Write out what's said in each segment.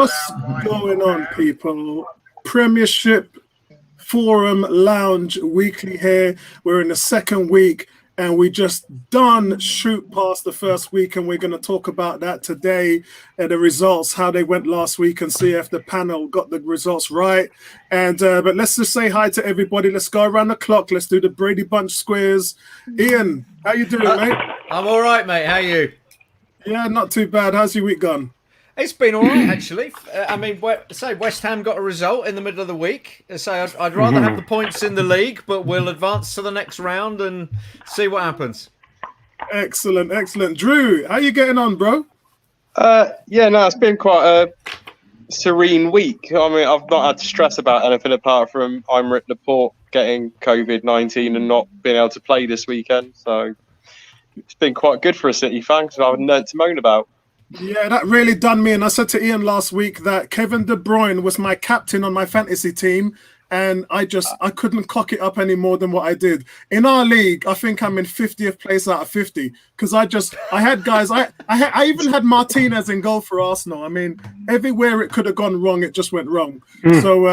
What's going on, people? Premiership Forum Lounge weekly here. We're in the second week and we just shoot past the first week, and we're going to talk about that today and the results, how they went last week, and see if the panel got the results right. And but let's just say hi to everybody. Let's go around the clock. Let's do the Brady Bunch squares. Ian, how you doing, mate? I'm all right, mate. How are you? Yeah, not too bad. How's your week gone? It's been all right, actually. I mean, say West Ham got a result in the middle of the week. So I'd rather have the points in the league, but we'll advance to the next round and see what happens. Excellent, excellent. Drew, how you getting on, bro? It's been quite a serene week. I mean, I've not had to stress about anything apart from Aymeric Laporte getting COVID-19 and not being able to play this weekend. So it's been quite good for a City fan because I haven't learnt to moan about. Yeah, that really done me. And I said to Ian last week that Kevin De Bruyne was my captain on my fantasy team, and I couldn't cock it up any more than what I did. In our league, I think I'm in 50th place out of 50 because I had guys. I even had Martinez in goal for Arsenal. I mean, everywhere it could have gone wrong, it just went wrong. So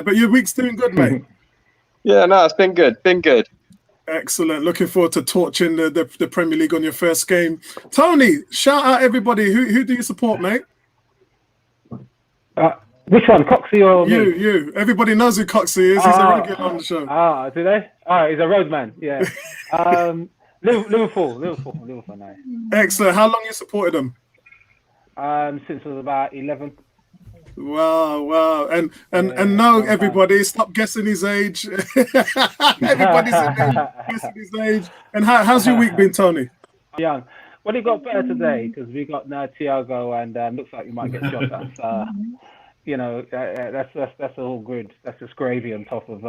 but your week's doing good, mate. Yeah, no, it's been good. Excellent. Looking forward to torching the Premier League on your first game. Tony, shout out everybody. Who do you support, mate? Which one, Coxie or me? You. Everybody knows who Coxie is. He's a regular on the show. Do they? He's a roadman. Yeah. Liverpool now. Excellent. How long you supported them? Since I was about 11. Wow. And now everybody stop guessing his age. Everybody's guessing his age. And how's your week been, Tony? Yeah. Well, it got better today because we got now Thiago, and looks like we might get Jota. So, that's all good. That's just gravy on top of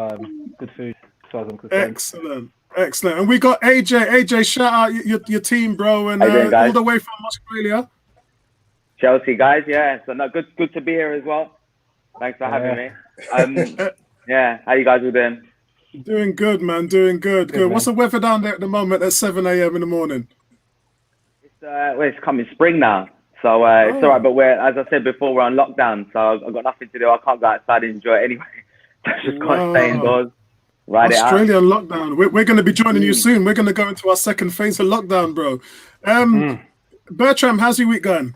good food. So I'm concerned. Excellent. And we got AJ. AJ, shout out your team, bro, and all the way from Australia. Chelsea guys, yeah. So good to be here as well. Thanks for having me. How you guys all doing? Doing good, man. Doing good. What's the weather down there at the moment at 7 a.m. in the morning? It's coming spring now, so it's all right. But as I said before, we're on lockdown, so I've got nothing to do. I can't go outside and enjoy it anyway. Just can't stay indoors. Australia lockdown. We're going to be joining you soon. We're going to go into our second phase of lockdown, bro. Bertram, how's your week going?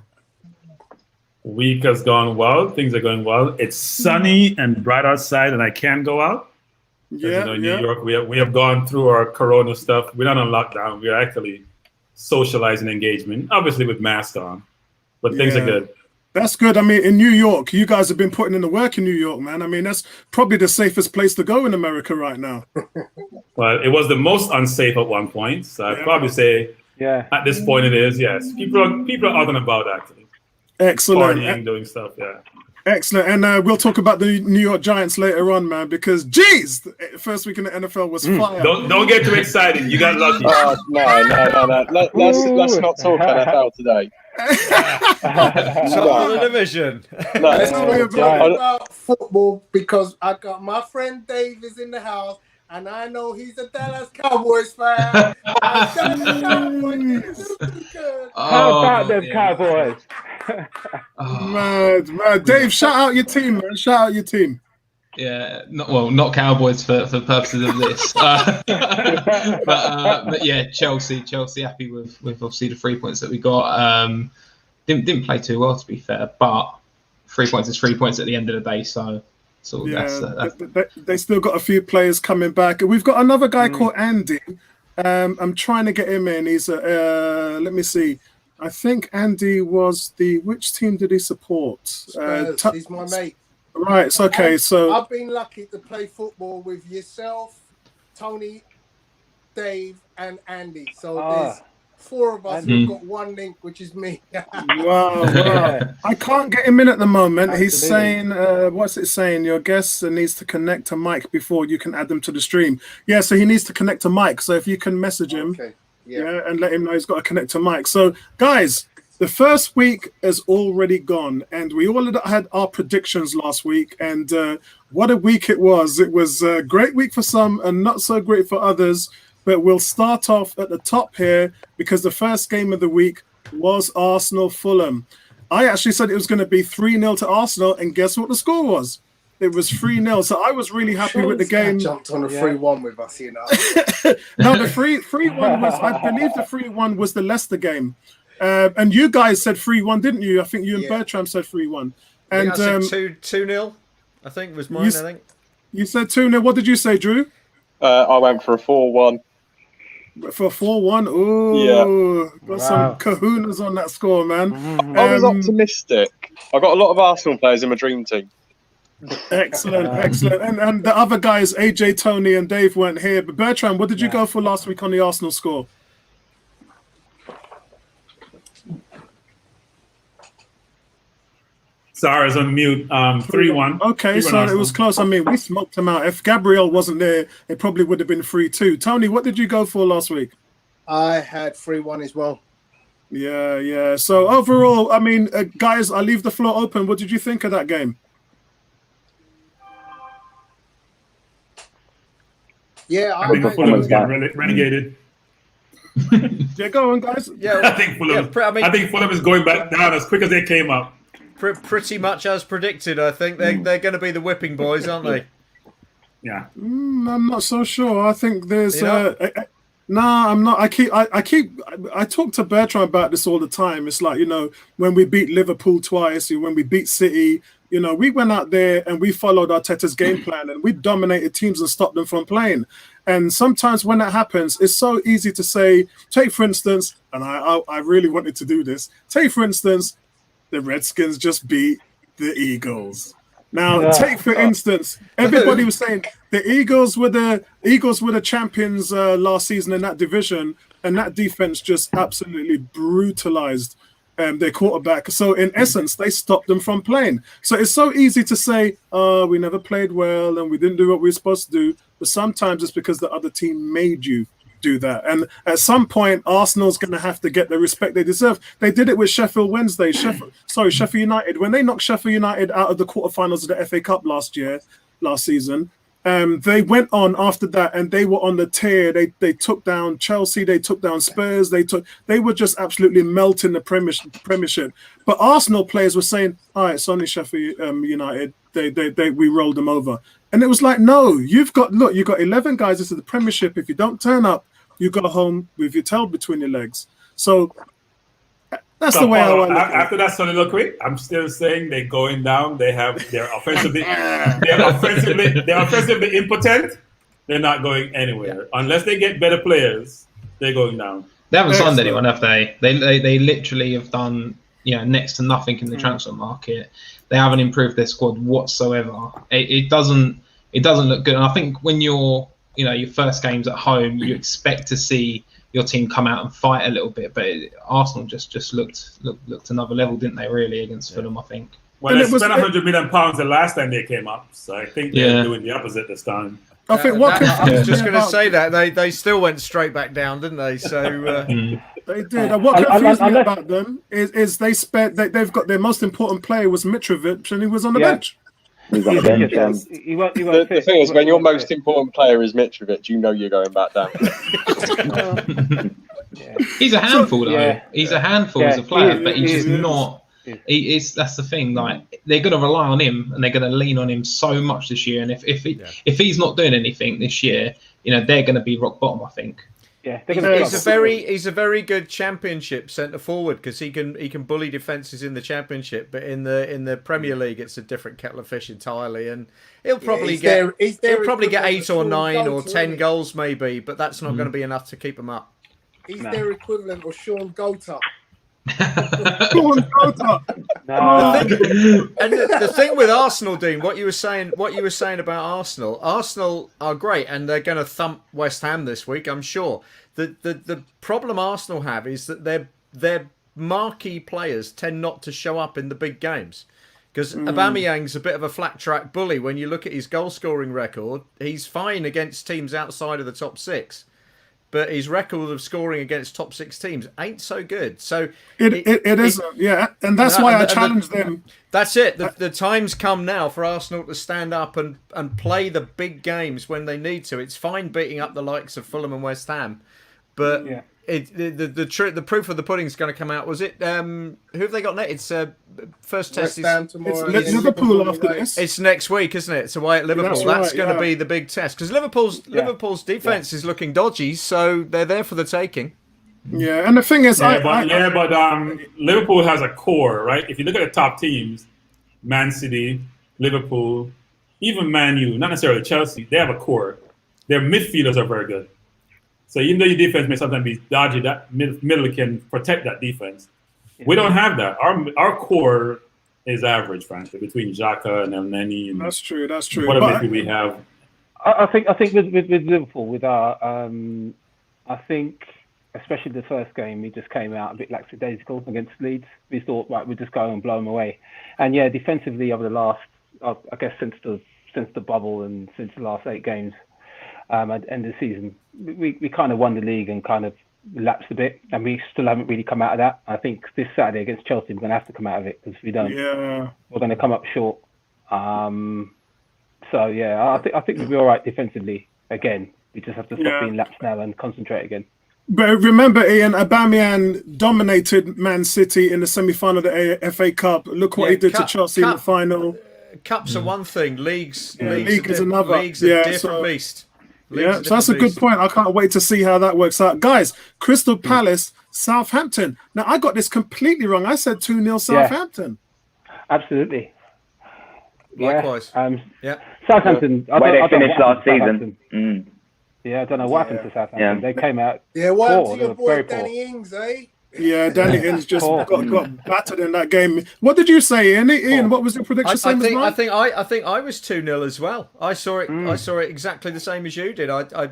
Week has gone well. Things are going well. It's sunny and bright outside, and I can go out. Yeah, New York, we have gone through our Corona stuff. We're not on lockdown. We're actually socializing engagement, obviously with masks on, but things are good. That's good. I mean, in New York, you guys have been putting in the work in New York, man. I mean, that's probably the safest place to go in America right now. Well, it was the most unsafe at one point, so I'd probably say at this point it is, yes. People are out and about, actually. Excellent. Partying, doing stuff, Excellent. And we'll talk about the New York Giants later on, man, because, geez, the first week in the NFL was fire. Don't get too excited. You got lucky. No. Let's not talk NFL today. Top of the division. Let's talk about football because I got my friend Dave is in the house. And I know he's a Dallas Cowboys fan. How about them Cowboys? Man. Dave, shout out your team, man. Shout out your team. Yeah, not Cowboys for the purposes of this. But yeah, Chelsea happy with obviously the 3 points that we got. Didn't play too well, to be fair, but 3 points is 3 points at the end of the day, so they still got a few players coming back. We've got another guy called Andy. I'm trying to get him in. He's let me see. I think Andy was which team did he support? Spurs. He's my mate. Right. It's okay. So I've been lucky to play football with yourself, Tony, Dave, and Andy. So there's 4 of us who've got one link, which is me. Wow. I can't get him in at the moment. He's saying, what's it saying? Your guest needs to connect to Mike before you can add them to the stream. Yeah, so he needs to connect to Mike. So if you can message him and let him know he's got to connect to Mike. So, guys, the first week has already gone, and we all had our predictions last week, and what a week it was. It was a great week for some and not so great for others. But we'll start off at the top here because the first game of the week was Arsenal-Fulham. I actually said it was going to be 3-0 to Arsenal, and guess what the score was? It was 3-0. So I was really happy with the game. Jumped on a 3-1 with us, you know. No, the 3-1 was, I believe the 3-1 was the Leicester game. And you guys said 3-1, didn't you? I think you and Bertram said 3-1. And I said 2-0, I think was mine, I think. You said 2-0. What did you say, Drew? I went for a 4-1. For 4-1? Oh, got some kahunas on that score, man. I was optimistic. I got a lot of Arsenal players in my dream team. Excellent. And the other guys, AJ, Tony, and Dave weren't here. But Bertram, what did you go for last week on the Arsenal score? Sarah's on mute. 3-1. Okay, so it was close. I mean, we smoked them out. If Gabriel wasn't there, it probably would have been 3-2. Tony, what did you go for last week? I had 3-1 as well. Yeah. So overall, I mean, guys, I leave the floor open. What did you think of that game? Yeah, I think Fulham's getting relegated. Yeah, go on, guys. Yeah, I think Fulham is going back down as quick as they came up. Pretty much as predicted. I think they're going to be the whipping boys, aren't they? Yeah. I'm not so sure. I think there's no, I'm not. I talk to Bertrand about this all the time. It's like, when we beat Liverpool twice, when we beat City, we went out there and we followed Arteta's game plan and we dominated teams and stopped them from playing. And sometimes when that happens, it's so easy to say, take for instance, and I really wanted to do this. Take for instance, the Redskins just beat the Eagles. Now, take for instance, everybody was saying the Eagles were the champions last season in that division, and that defense just absolutely brutalized their quarterback. So in essence, they stopped them from playing. So it's so easy to say, we never played well and we didn't do what we were supposed to do. But sometimes it's because the other team made you do that. And at some point, Arsenal's going to have to get the respect they deserve. They did it with Sheffield United. When they knocked Sheffield United out of the quarterfinals of the FA Cup last season, they went on after that and they were on the tear. They took down Chelsea, they took down Spurs, they were just absolutely melting the Premiership. But Arsenal players were saying, all right, it's only Sheffield United. We rolled them over. And it was like, no, you've got 11 guys into the Premiership. If you don't turn up, you go home with your tail between your legs. So that's the way I want to after that soliloquy, I'm still saying they're going down. They're offensively impotent. They're not going anywhere. Unless they get better players, they're going down. They haven't signed anyone, have they? They literally have done next to nothing in the transfer market. They haven't improved their squad whatsoever. It doesn't look good. And I think when your first game's at home, you expect to see your team come out and fight a little bit. But Arsenal just looked another level, didn't they? Really against Fulham, I think. Well, they spent £100 million the last time they came up, so I think they're doing the opposite this time. I think I was just going to say that they still went straight back down, didn't they? So they did. And what confused me about them is they've got their most important player was Mitrovic, and he was on the bench. He's on the bench. The thing is, when your most important player is Mitrovic, you know you're going back down. He's a handful, though. Yeah. He's a handful as a player, but he's just not. That's the thing. Like, they're going to rely on him, and they're going to lean on him so much this year. And if he's not doing anything this year, they're going to be rock bottom, I think. Yeah, he's a very good championship centre forward because he can bully defences in the championship, but in the Premier League it's a different kettle of fish entirely, and he'll probably get 8 or 9 or 10 goals maybe, but that's not going to be enough to keep him up. He's their equivalent of Sean Gota. And the thing with Arsenal, Dean, what you were saying about Arsenal are great, and they're going to thump West Ham this week, I'm sure. The problem Arsenal have is that their marquee players tend not to show up in the big games. Because Aubameyang's a bit of a flat track bully. When you look at his goal scoring record, he's fine against teams outside of the top 6. But his record of scoring against top 6 teams ain't so good. So it isn't, yeah. And that's why I challenged them. That's it. The time's come now for Arsenal to stand up and play the big games when they need to. It's fine beating up the likes of Fulham and West Ham, but the proof of the pudding is going to come out. Was it who have they got next? It's first test is Liverpool after this. It's next week, isn't it? It's away at Liverpool. That's going to be the big test because Liverpool's defense is looking dodgy, so they're there for the taking. Yeah, and the thing is, but Liverpool has a core, right? If you look at the top teams, Man City, Liverpool, even Man U, not necessarily Chelsea, they have a core. Their midfielders are very good. So even though your defense may sometimes be dodgy, that middle can protect that defense. Yeah. We don't have that. Our core is average, frankly, between Xhaka and El Neni. And that's true. Whatever midfield we have. I think with Liverpool, with our, I think, especially the first game, we just came out a bit lackadaisical against Leeds. We thought, right, we'll just go and blow them away. And yeah, defensively over the last, I guess since the bubble and since the last 8 games at the end of the season, we kind of won the league and kind of lapsed a bit, and we still haven't really come out of that. I think this Saturday against Chelsea, we're going to have to come out of it, because if we don't, we're going to come up short. So yeah, I think we'll be all right defensively again. We just have to stop being lapsed now and concentrate again. But remember, Ian, Aubameyang dominated Man City in the semi-final of the FA Cup. Look what he did to Chelsea in the final. Cups are one thing, league is another. League's a different beast. So that's a good point. I can't wait to see how that works out. Guys, Crystal Palace, Southampton. Now, I got this completely wrong. I said 2-0 Southampton. Absolutely. Likewise. Southampton. Where they finished last season. Yeah, I don't know what happened to Southampton. Yeah. They came out what poor. happened to your boy Danny Ings, eh? Yeah, Danny Ings just got battered in that game. What did you say, Ian? Ian, what was your prediction? I think I was 2-0 as well. I saw it. I saw it exactly the same as you did. I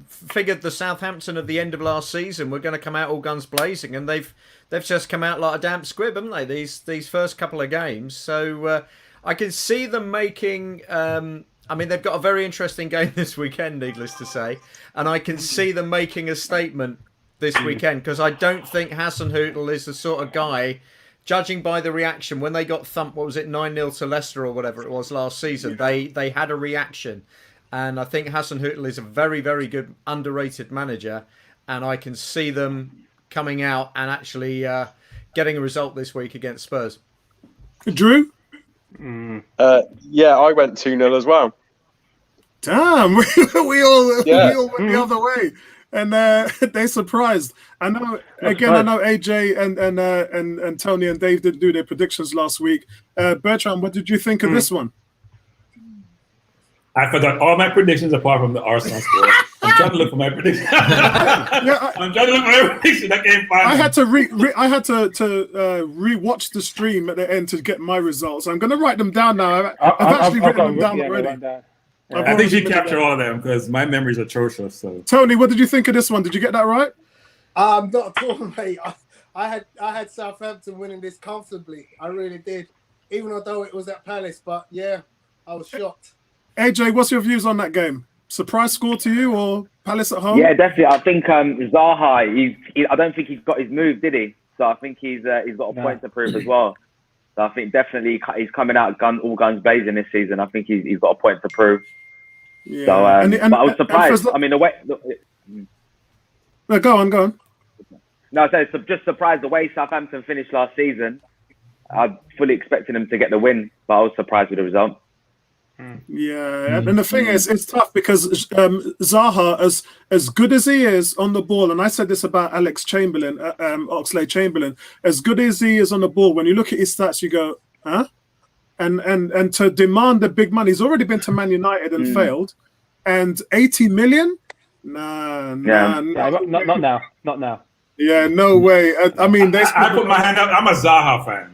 figured the Southampton of the end of last season were going to come out all guns blazing, and they've just come out like a damp squib, haven't they? These first couple of games. So I can see them making. I mean, they've got a very interesting game this weekend, needless to say, and I can see them making a statement this weekend, because I don't think Hasenhüttl is the sort of guy, judging by the reaction when they got thumped. What was it, 9-0 to Leicester or whatever it was last season? They had a reaction, and I think Hasenhüttl is a very, very good underrated manager, and I can see them coming out and actually getting a result this week against Spurs. Drew? I went 2-0 as well. Damn, we all went the other way, and they surprised. I know AJ and Tony and Dave didn't do their predictions last week. Bertrand, what did you think of this one? I forgot all my predictions apart from the Arsenal score. I'm trying to look for my prediction. I'm trying to look for my prediction. I can't find. I had to rewatch the stream at the end to get my results. I'm going to write them down now. I've actually written them down already. I think you capture all of them because my memory's atrocious. So, Tony, what did you think of this one? Did you get that right? Not at all, mate. I had Southampton winning this comfortably. I really did, even though it was at Palace. But yeah, I was shocked. AJ, what's your views on that game? Surprise score to you or Palace at home? Yeah, definitely. I think Zaha. I don't think he's got his move, did he? So I think he's got a point to prove as well. So I think definitely he's coming out all guns blazing this season. I think he's got a point to prove. Yeah. So, but I was surprised. I mean, the way. No, go on. No, so just surprised the way Southampton finished last season. I fully expected them to get the win, but I was surprised with the result. Yeah, and the thing is, it's tough because Zaha, as good as he is on the ball, and I said this about Oxlade-Chamberlain, as good as he is on the ball, when you look at his stats, you go, huh? And to demand the big money, he's already been to Man United and failed, and 80 million? Nah. Not now. Yeah, no way. I mean, I put my hand up. I'm a Zaha fan.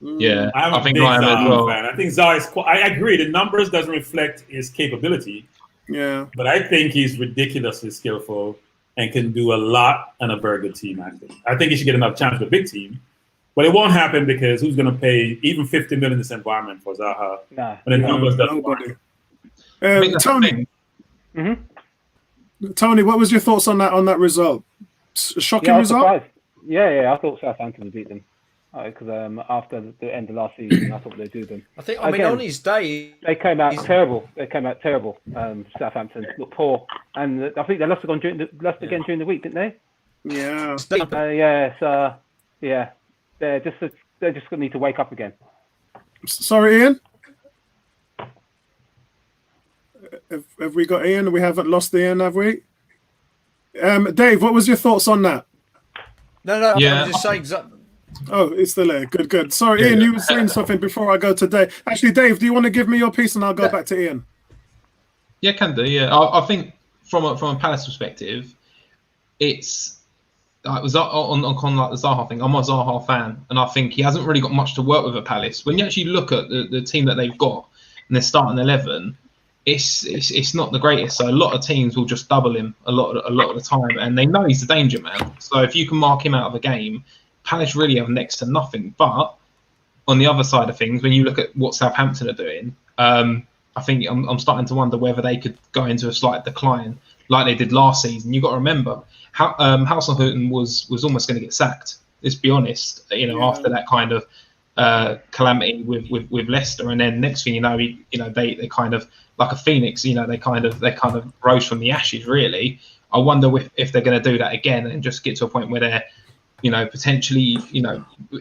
Yeah, I think I am as well. Fan. I think Zaha is. I agree. The numbers doesn't reflect his capability. Yeah, but I think he's ridiculously skillful and can do a lot on a very good team. I think he should get another chance with a big team, but it won't happen because who's going to pay even 50 million in this environment for Zaha? Nobody. Tony. Tony, what was your thoughts on that result? A shocking result? Yeah. I thought Southampton would beat them. because after the end of last season, I thought they'd do them. I think. I mean, on his day, they came out terrible. Southampton looked poor, and I think they lost again during the week, didn't they? Yeah. They're just going to need to wake up again. Sorry, Ian. Have we got Ian? We haven't lost Ian, have we? Dave, what was your thoughts on that? No. Yeah. I'm just saying. Oh, it's still there. Good. Sorry, Ian, you were saying something before I go to Dave. Actually, Dave, do you want to give me your piece and I'll go back to Ian? Yeah, can do. Yeah, I think from a Palace perspective, it's like on the Zaha thing. I'm a Zaha fan, and I think he hasn't really got much to work with at Palace. When you actually look at the team that they've got and their starting 11, it's not the greatest. So a lot of teams will just double him a lot of the time, and they know he's a danger man. So if you can mark him out of a game, Palace really have next to nothing. But on the other side of things, when you look at what Southampton are doing, I think I'm starting to wonder whether they could go into a slight decline like they did last season. You've got to remember, Hasenhüttl was almost going to get sacked. Let's be honest. After that kind of calamity with Leicester, and then next thing you know, they kind of like a phoenix. They kind of rose from the ashes. Really, I wonder if they're going to do that again and just get to a point where they're potentially,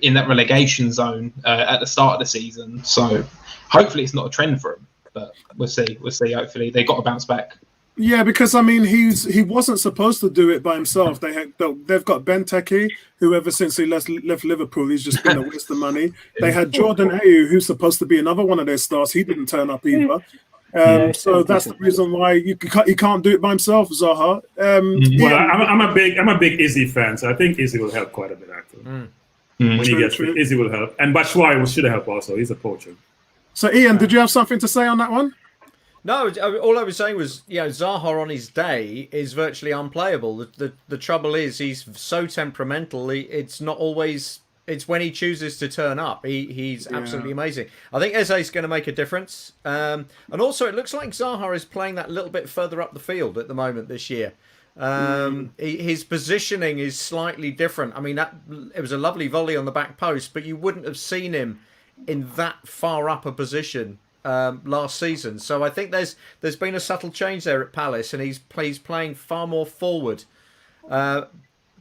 in that relegation zone at the start of the season. So hopefully it's not a trend for him, but we'll see. Hopefully they got to bounce back. Yeah, because I mean, he wasn't supposed to do it by himself. They've got Benteke, who ever since he left Liverpool, he's just been a waste of money. They had Jordan Ayew, who's supposed to be another one of their stars. He didn't turn up either. So that's the reason why he can't do it by himself, Zaha. I'm a big Izzy fan, so I think Izzy will help quite a bit actually. When he gets fit, Izzy will help, and Batshuayi should help also. He's a poacher. So Ian, did you have something to say on that one? No, all I was saying was, Zaha on his day is virtually unplayable. The trouble is he's so temperamental. It's not always. It's when he chooses to turn up. He's absolutely amazing. I think Eze's going to make a difference. And also, it looks like Zaha is playing that little bit further up the field at the moment this year. His positioning is slightly different. I mean, it was a lovely volley on the back post, but you wouldn't have seen him in that far up a position last season. So I think there's been a subtle change there at Palace, and he's playing far more forward.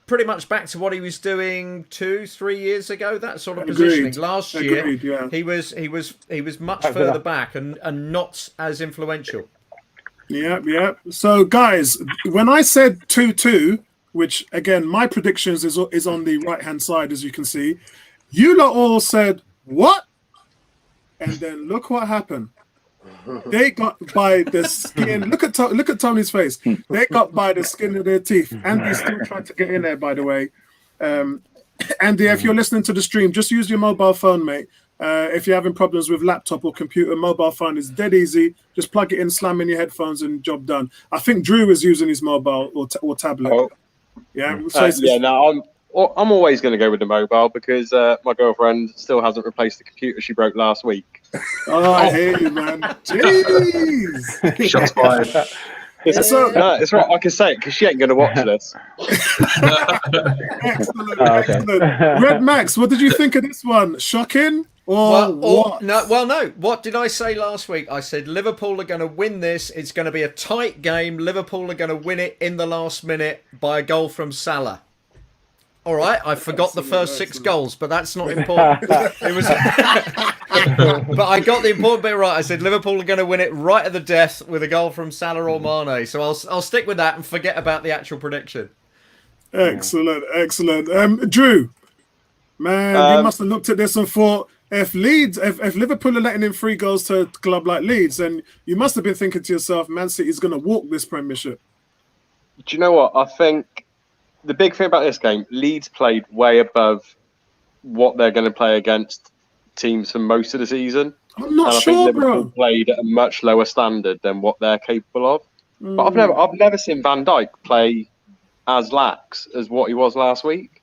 Pretty much back to what he was doing 2-3 years ago, that sort of positioning. Last year, he was much further back and not as influential. Yeah. So, guys, when I said 2-2, which again my predictions is on the right hand side, as you can see, you lot all said what, and then look what happened. They got by the skin. Look at Tony's face. They got by the skin of their teeth. Andy's still trying to get in there, by the way. Andy, if you're listening to the stream, just use your mobile phone, mate. If you're having problems with laptop or computer, mobile phone is dead easy. Just plug it in, slam in your headphones, and job done. I think Drew is using his mobile or tablet. Oh. Yeah. I'm always going to go with the mobile because my girlfriend still hasn't replaced the computer she broke last week. Oh, I hear you, man. Jeez. Shots fired. It's right. I can say it because she ain't going to watch this. Excellent. Red Max, what did you think of this one? Shocking or what? No. What did I say last week? I said Liverpool are going to win this. It's going to be a tight game. Liverpool are going to win it in the last minute by a goal from Salah. All right, I forgot the first 6 goals, but that's not important. It was, but I got the important bit right. I said Liverpool are going to win it right at the death with a goal from Salah or Mane. So I'll stick with that and forget about the actual prediction. Excellent. Drew, man, you must have looked at this and thought, if Liverpool are letting in 3 goals to a club like Leeds, then you must have been thinking to yourself, Man City is going to walk this Premiership. Do you know what? I think the big thing about this game, Leeds played way above what they're going to play against teams for most of the season. I'm not sure, I think Liverpool bro. played at a much lower standard than what they're capable of. But I've never seen Van Dijk play as lax as what he was last week.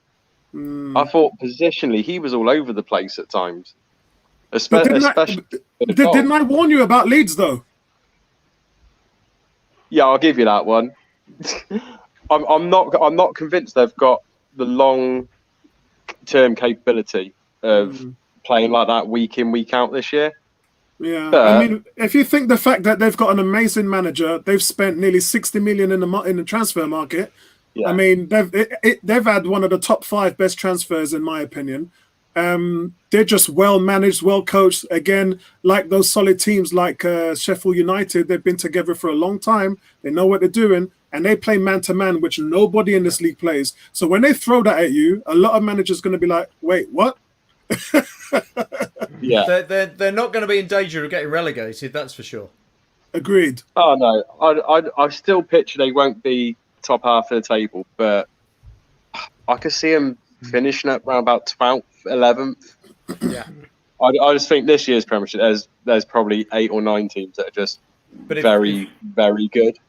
I thought positionally he was all over the place at times. Didn't I warn you about Leeds though? Yeah, I'll give you that one. I'm not convinced they've got the long-term capability of playing like that week in, week out this year. Yeah, I mean, if you think the fact that they've got an amazing manager, they've spent nearly 60 million in the transfer market. Yeah. I mean, they've had one of the top 5 best transfers in my opinion. They're just well managed, well coached. Again, like those solid teams like Sheffield United, they've been together for a long time. They know what they're doing, and they play man to man, which nobody in this league plays. So when they throw that at you, a lot of managers are going to be like, "Wait, what?" Yeah, they're not going to be in danger of getting relegated. That's for sure. Agreed. Oh no, I still picture they won't be top half of the table, but I could see them finishing up around about 12th, 11th. Yeah. I just think this year's Premiership, there's probably 8 or 9 teams that are just very good.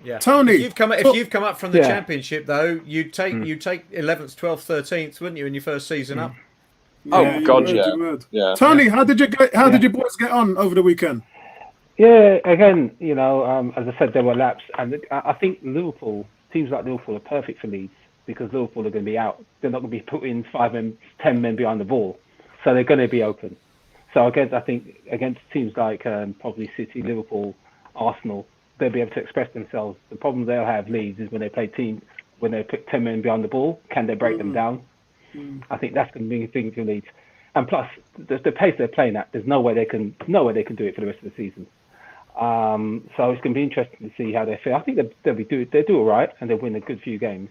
Yeah, Tony, if you've come up from the Championship though, you'd take 11th, 12th, 13th, wouldn't you, in your first season up? Oh God, yeah. Tony, how did you boys get on over the weekend? Yeah, again, as I said, there were laps, and I think teams like Liverpool are perfect for Leeds because Liverpool are going to be out. They're not going to be putting 5 men, 10 men behind the ball, so they're going to be open. So I think against teams like probably City, Liverpool, Arsenal, they'll be able to express themselves. The problem they'll have, Leeds, is when they put 10 men behind the ball, can they break them down? I think that's going to be a thing for Leeds. And plus, the pace they're playing at, there's no way they can do it for the rest of the season. So it's going to be interesting to see how they feel. I think they'll do all right, and they'll win a good few games.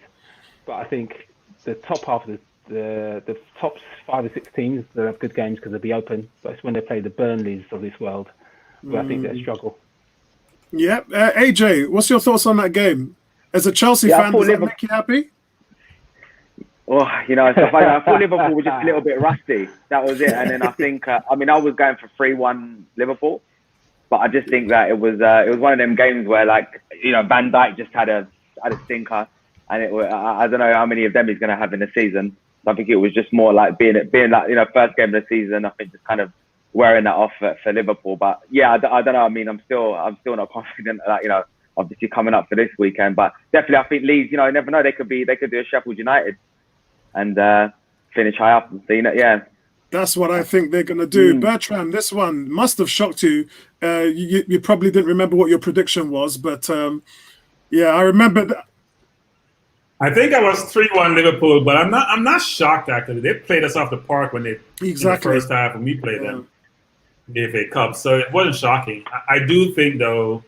But I think the top half of the top 5 or 6 teams, they'll have good games because they'll be open. But it's when they play the Burnleys of this world where I think they'll struggle. Yeah, AJ, what's your thoughts on that game? As a Chelsea fan, does that make you happy? Well, I thought Liverpool were just a little bit rusty. That was it. And then I think, I was going for 3-1 Liverpool, but I just think that it was one of them games where, Van Dijk just had a stinker, and I don't know how many of them he's going to have in the season. So I think it was just more like being first game of the season. I think just kind of wearing that off for Liverpool. But yeah, I don't know. I mean, I'm still not confident that obviously coming up for this weekend. But definitely, I think Leeds. You never know. They could do a Sheffield United and finish high up. So That's what I think they're going to do. Bertrand, this one must have shocked you. You probably didn't remember what your prediction was, but I remember that. I think I was 3-1 Liverpool, but I'm not shocked actually. They played us off the park when they in the first half when we played them in the FA Cup, so it wasn't shocking. I do think though,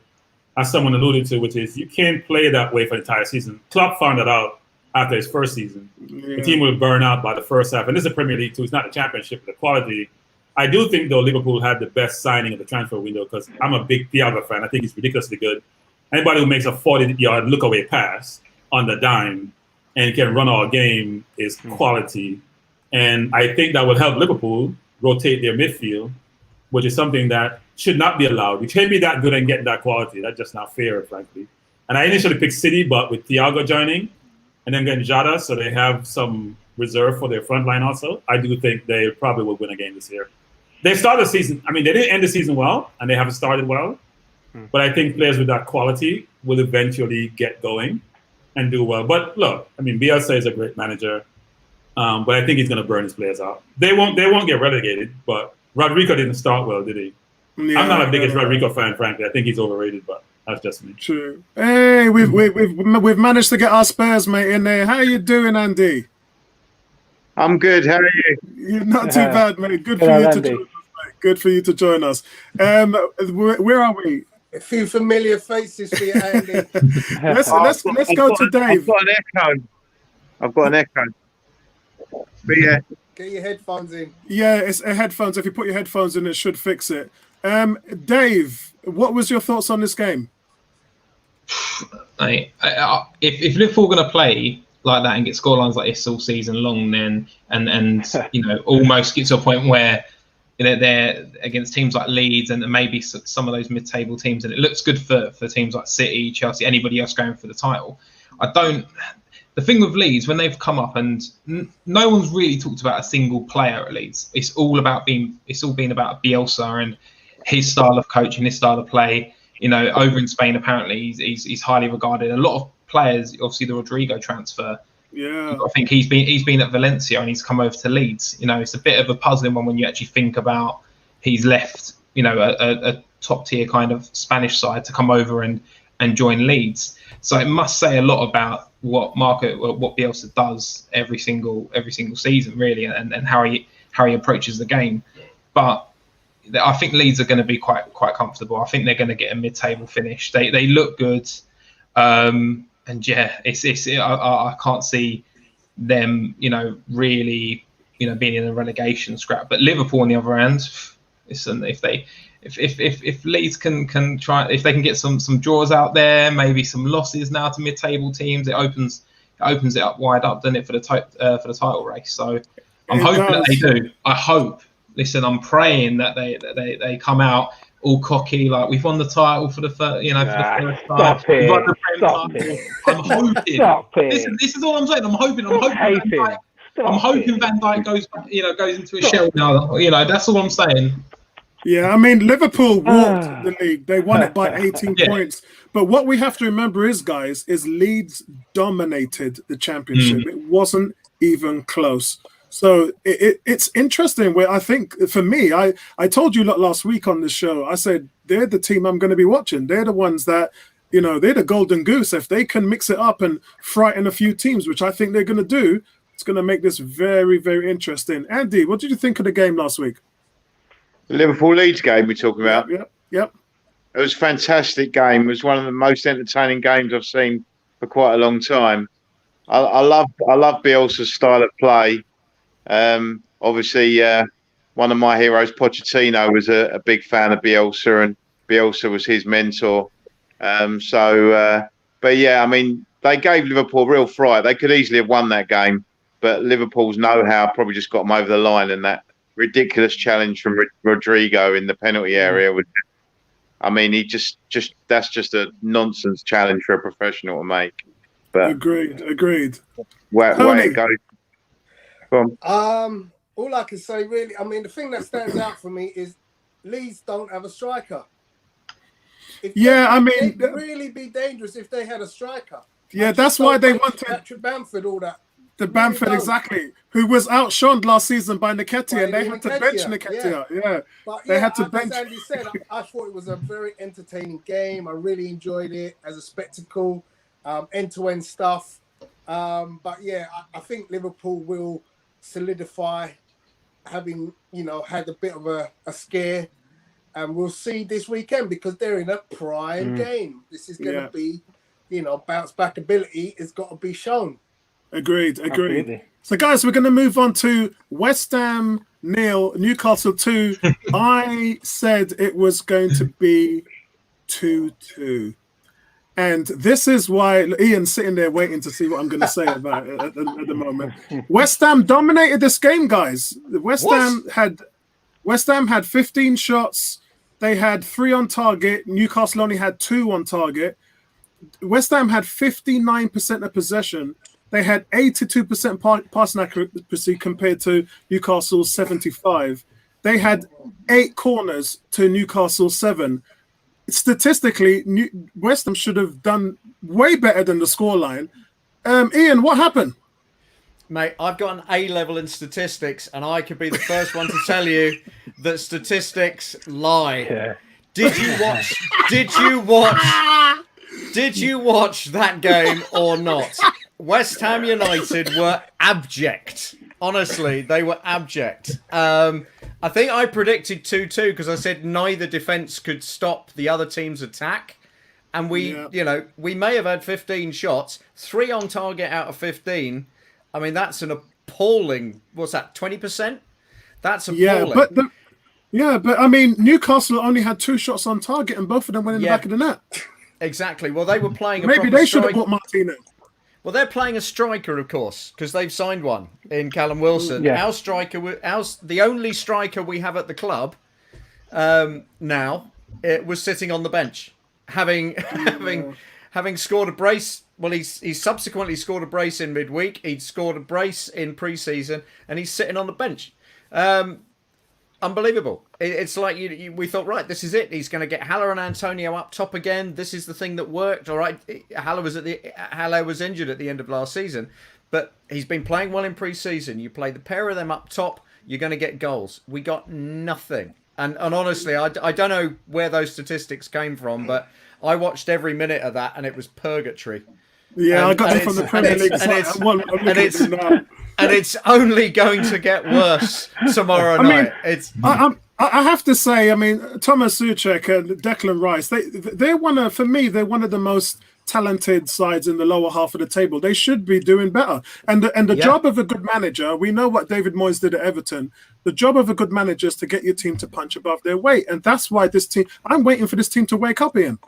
as someone alluded to, which is you can't play that way for the entire season. Klopp found that out after his first season. The team will burn out by the first half, and this is a Premier League too. It's not a Championship, the quality. I do think though Liverpool had the best signing of the transfer window because I'm a big Thiago fan. I think he's ridiculously good. Anybody who makes a 40-yard look-away pass on the dime and can run all game is quality. And I think that will help Liverpool rotate their midfield, which is something that should not be allowed. You can't be that good and get that quality. That's just not fair, frankly. And I initially picked City, but with Thiago joining and then getting Jota, so they have some reserve for their front line also, I do think they probably will win a game this year. They started the season, they didn't end the season well, and they haven't started well. But I think players with that quality will eventually get going and do well. But look, Bielsa is a great manager, but I think he's going to burn his players out. They won't get relegated, but Rodrigo didn't start well, did he? Yeah, I'm not the biggest Rodrigo fan, frankly. I think he's overrated, but that's just me. True. Hey, we've managed to get our Spurs mate in there. How you doing, Andy? I'm good. How are you? You're not too bad, mate. Good for you to join us, mate. Good for you to join us. Where are we? A few familiar faces for you, Andy. let's go to Dave. I've got an echo. But yeah. Get your headphones in. Yeah, it's headphones. If you put your headphones in, it should fix it. Dave, what was your thoughts on this game? If Liverpool are going to play like that and get scorelines like this all season long, then and almost get to a point where they're against teams like Leeds and maybe some of those mid-table teams, and it looks good for teams like City, Chelsea, anybody else going for the title. The thing with Leeds, when they've come up and no one's really talked about a single player at Leeds. It's all been about Bielsa and his style of coaching, his style of play. Over in Spain, apparently he's highly regarded. A lot of players, obviously the Rodrigo transfer, Yeah. I think he's been at Valencia and he's come over to Leeds. It's a bit of a puzzling one when you actually think about he's left, a top tier kind of Spanish side to come over and join Leeds. So it must say a lot about what Bielsa does every single season, really, and how he approaches the game. But I think Leeds are going to be quite comfortable. I think they're going to get a mid-table finish. They look good, and yeah, I can't see them, really, being in a relegation scrap. But Liverpool, on the other hand, listen, if Leeds can try, if they can get some draws out there, maybe some losses now to mid-table teams, it opens it up wide up, doesn't it, for the title race? So I'm hoping that they do. I hope. Listen, I'm praying that they come out all cocky, like we've won the title for the first, for the first time. We've won the Prem title. I'm hoping. Stop it. Listen, this is all I'm saying. I'm hoping Van Dijk goes into a shell now. That's all I'm saying. Yeah, I mean, Liverpool walked the league. They won it by 18 points. But what we have to remember is Leeds dominated the championship. It wasn't even close. So it's interesting where I think, for me, I told you last week on the show, I said, they're the team I'm going to be watching. They're the ones that, they're the golden goose. If they can mix it up and frighten a few teams, which I think they're going to do, it's going to make this very, very interesting. Andy, what did you think of the game last week? The Liverpool Leeds game we're talking about. Yep. It was a fantastic game. It was one of the most entertaining games I've seen for quite a long time. I love Bielsa's style of play. Obviously, one of my heroes, Pochettino, was a big fan of Bielsa, and Bielsa was his mentor. But yeah, I mean, they gave Liverpool a real fright. They could easily have won that game, but Liverpool's know-how probably just got them over the line, and that ridiculous challenge from Rodrigo in the penalty area was, I mean, that's just a nonsense challenge for a professional to make. But agreed. Where it goes. Go on. All I can say, really, I mean, the thing that stands out for me is Leeds don't have a striker. They'd really be dangerous if they had a striker. Yeah, that's why they wanted Patrick Bamford, all that. The Bamford, exactly, who was outshone last season by Nketiah, and they had to bench Nketiah. Yeah. But they had to bench. As Andy said, I thought it was a very entertaining game. I really enjoyed it as a spectacle, end-to-end stuff. But yeah, I think Liverpool will solidify, having had a bit of a scare, and we'll see this weekend because they're in a prime game. This is going to be, bounce back ability has got to be shown. Agreed. Absolutely. So, guys, we're going to move on to West Ham 0, Newcastle 2. I said it was going to be 2-2. And this is why Ian's sitting there waiting to see what I'm going to say about it at the moment. West Ham dominated this game, guys. West Ham had 15 shots. They had 3 on target. Newcastle only had 2 on target. West Ham had 59% of possession. They had 82% passing accuracy compared to Newcastle's 75%. They had 8 corners to Newcastle's 7. Statistically, West Ham should have done way better than the scoreline. Ian, what happened? Mate, I've got an A level in statistics, and I could be the first one to tell you that statistics lie. Yeah. Did you watch that game or not? West Ham United were abject. Honestly, they were abject. I think I predicted 2-2 because I said neither defence could stop the other team's attack. And we may have had 15 shots, 3 on target out of 15. I mean, that's an appalling, what's that, 20%? That's appalling. But I mean, Newcastle only had 2 shots on target and both of them went in the back of the net. Exactly. Well, they were playing a Maybe they should have bought Martinez. Well, they're playing a striker, of course, because they've signed one in Callum Wilson. Yeah. The only striker we have at the club now, it was sitting on the bench, having scored a brace. Well, he's subsequently scored a brace in midweek. He'd scored a brace in pre-season, and he's sitting on the bench. Unbelievable. It's like we thought, right, this is it. He's going to get Haller and Antonio up top again. This is the thing that worked. All right, Haller was injured at the end of last season, But he's been playing well in pre-season. You play the pair of them up top, you're going to get goals. We got nothing. And honestly, I don't know where those statistics came from, but I watched every minute of that, and it was purgatory. Yeah, I got it from the Premier League. And it's only going to get worse tomorrow night. I have to say, I mean, Thomas Souček and Declan Rice, they're one of the most talented sides in the lower half of the table. They should be doing better. And the job of a good manager, we know what David Moyes did at Everton. The job of a good manager is to get your team to punch above their weight. And that's why I'm waiting for this team to wake up, Ian.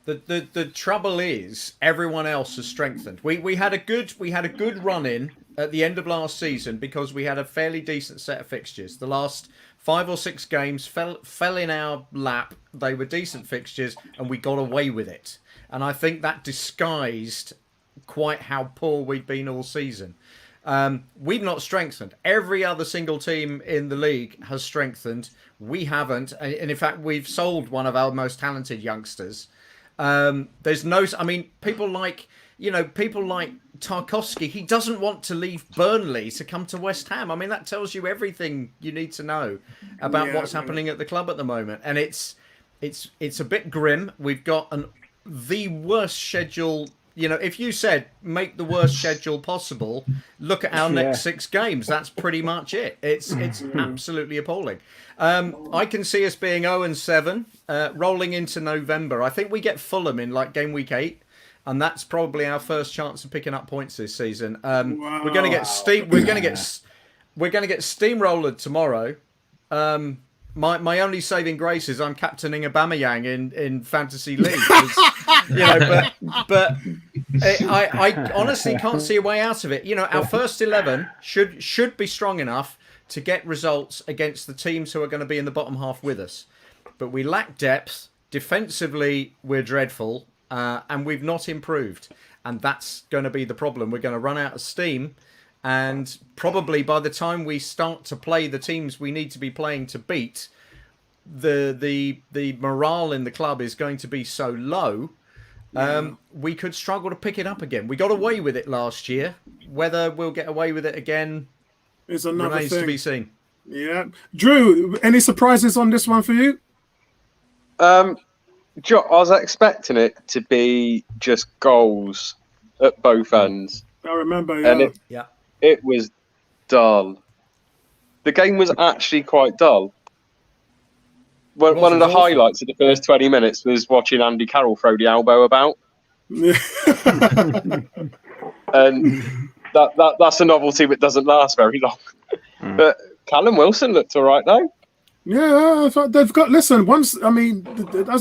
The trouble is everyone else has strengthened. We had a good run in at the end of last season because we had a fairly decent set of fixtures. The last 5 or 6 games fell in our lap. They were decent fixtures and we got away with it. And I think that disguised quite how poor we'd been all season. We've not strengthened. Every other single team in the league has strengthened. We haven't. And in fact, we've sold one of our most talented youngsters. There's no, I mean, people like Tarkowski, he doesn't want to leave Burnley to come to West Ham. I mean, that tells you everything you need to know about what's happening at the club at the moment. And it's a bit grim. We've got the worst schedule. If you said make the worst schedule possible, look at our next 6 games. That's pretty much it. It's absolutely appalling. I can see us being 0-7, rolling into November. I think we get Fulham in like game week 8, and that's probably our first chance of picking up points this season. We're going to get we're going to get steamrolled tomorrow. My only saving grace is I'm captaining Aubameyang in fantasy league. But I honestly can't see a way out of it. Our first 11 should be strong enough to get results against the teams who are going to be in the bottom half with us. But we lack depth. Defensively, we're dreadful, and we've not improved. And that's going to be the problem. We're going to run out of steam. And probably by the time we start to play the teams we need to be playing to beat, the morale in the club is going to be so low, we could struggle to pick it up again. We got away with it last year. Whether we'll get away with it again is another remains thing to be seen. Yeah. Drew, any surprises on this one for you? I was expecting it to be just goals at both ends. I remember, And it was dull. The game was actually quite dull. One of the highlights of the first 20 minutes was watching Andy Carroll throw the elbow about. And that's a novelty that doesn't last very long. But Callum Wilson looked all right, though. Yeah, I thought they've got. Listen, as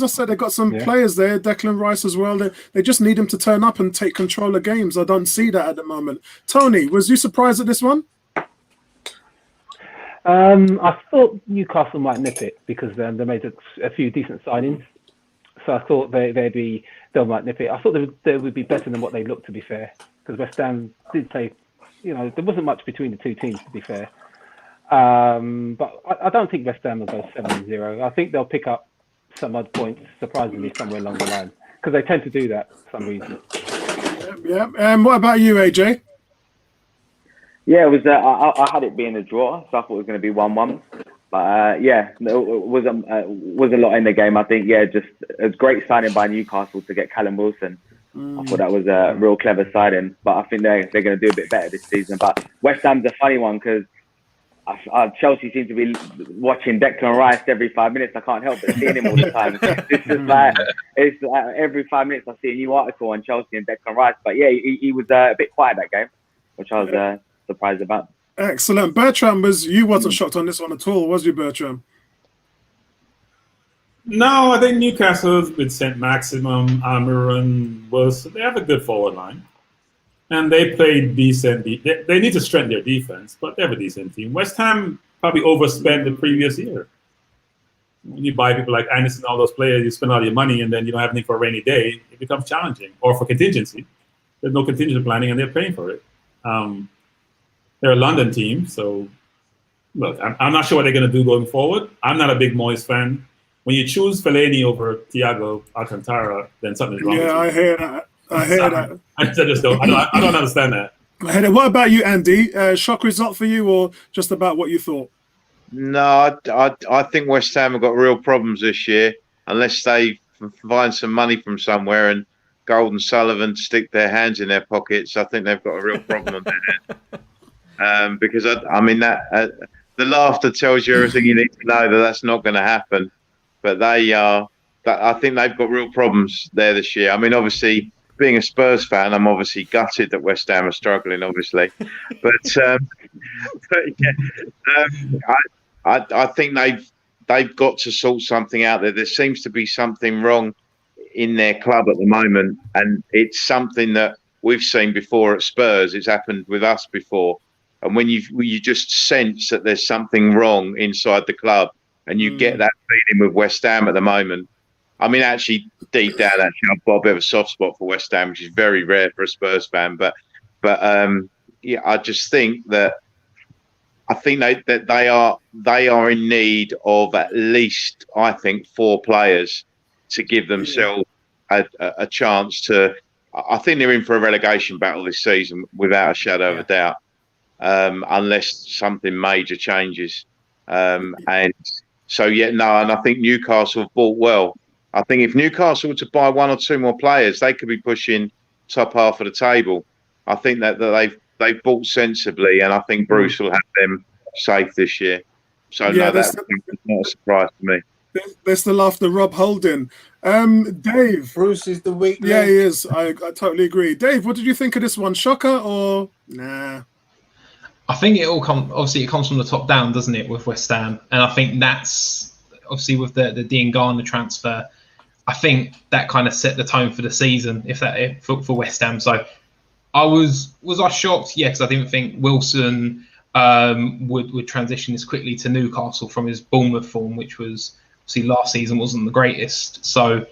I said, they've got some players there. Declan Rice as well. They just need him to turn up and take control of games. I don't see that at the moment. Tony, was you surprised at this one? I thought Newcastle might nip it because they made a few decent signings. So I thought they might nip it. I thought they would be better than what they looked, to be fair. Because West Ham did play, there wasn't much between the two teams, to be fair. But I don't think West Ham will go 7-0. I think they'll pick up some odd points, surprisingly, somewhere along the line. Because they tend to do that for some reason. Yeah. And what about you, AJ? Yeah, it was. I had it being a draw, so I thought it was going to be 1-1. But it was a lot in the game. I think, just a great signing by Newcastle to get Callum Wilson. I thought that was a real clever signing. But I think they're going to do a bit better this season. But West Ham's a funny one because Chelsea seem to be watching Declan Rice every 5 minutes. I can't help but seeing him all the time. It's like every 5 minutes I see a new article on Chelsea and Declan Rice. But he was a bit quiet that game, which I was surprised about. Excellent. Bertram, you wasn't shocked on this one at all, was you, Bertram? No, I think Newcastle with St. Maximum, Almiron, they have a good forward line. And they played decent. They need to strengthen their defense, but they have a decent team. West Ham probably overspent the previous year. When you buy people like Anderson and all those players, you spend all your money, and then you don't have anything for a rainy day. It becomes challenging. Or for contingency. There's no contingency planning, and they're paying for it. They're a London team, so look, I'm not sure what they're going to do going forward. I'm not a big Moyes fan. When you choose Fellaini over Thiago Alcantara, then something's wrong with you. I hear that. I just don't. I don't understand that. What about you, Andy? Shock result for you, or just about what you thought? No, I think West Ham have got real problems this year unless they find some money from somewhere and Gold and Sullivan stick their hands in their pockets. I think they've got a real problem on their hands. Because I mean that the laughter tells you everything you need to know that's not going to happen. But I think they've got real problems there this year. I mean, obviously, being a Spurs fan, I'm obviously gutted that West Ham are struggling, obviously. But I think they've got to sort something out there. There seems to be something wrong in their club at the moment, and it's something that we've seen before at Spurs. It's happened with us before, and when you just sense that there's something wrong inside the club, and you get that feeling with West Ham at the moment. I mean, actually, deep down, I've got a bit of a soft spot for West Ham, which is very rare for a Spurs fan. But yeah, I just think that they are in need of at least, I think, 4 players to give themselves a chance to. I think they're in for a relegation battle this season, without a shadow of a doubt, unless something major changes. And so, and I think Newcastle have bought well. I think if Newcastle were to buy 1 or 2 more players, they could be pushing top half of the table. I think that they've bought sensibly, and I think Bruce will have them safe this year. So that's not a surprise to me. There's the laughter, Rob Holding. Dave. Bruce is the weak link. Yeah, he is. I totally agree. Dave, what did you think of this one? Shocker or nah? I think it all obviously it comes from the top down, doesn't it, with West Ham? And I think that's obviously with the Dean Garner transfer. I think that kind of set the tone for the season, for West Ham. So was I shocked? Yeah, because I didn't think Wilson would transition as quickly to Newcastle from his Bournemouth form, which was obviously last season wasn't the greatest. So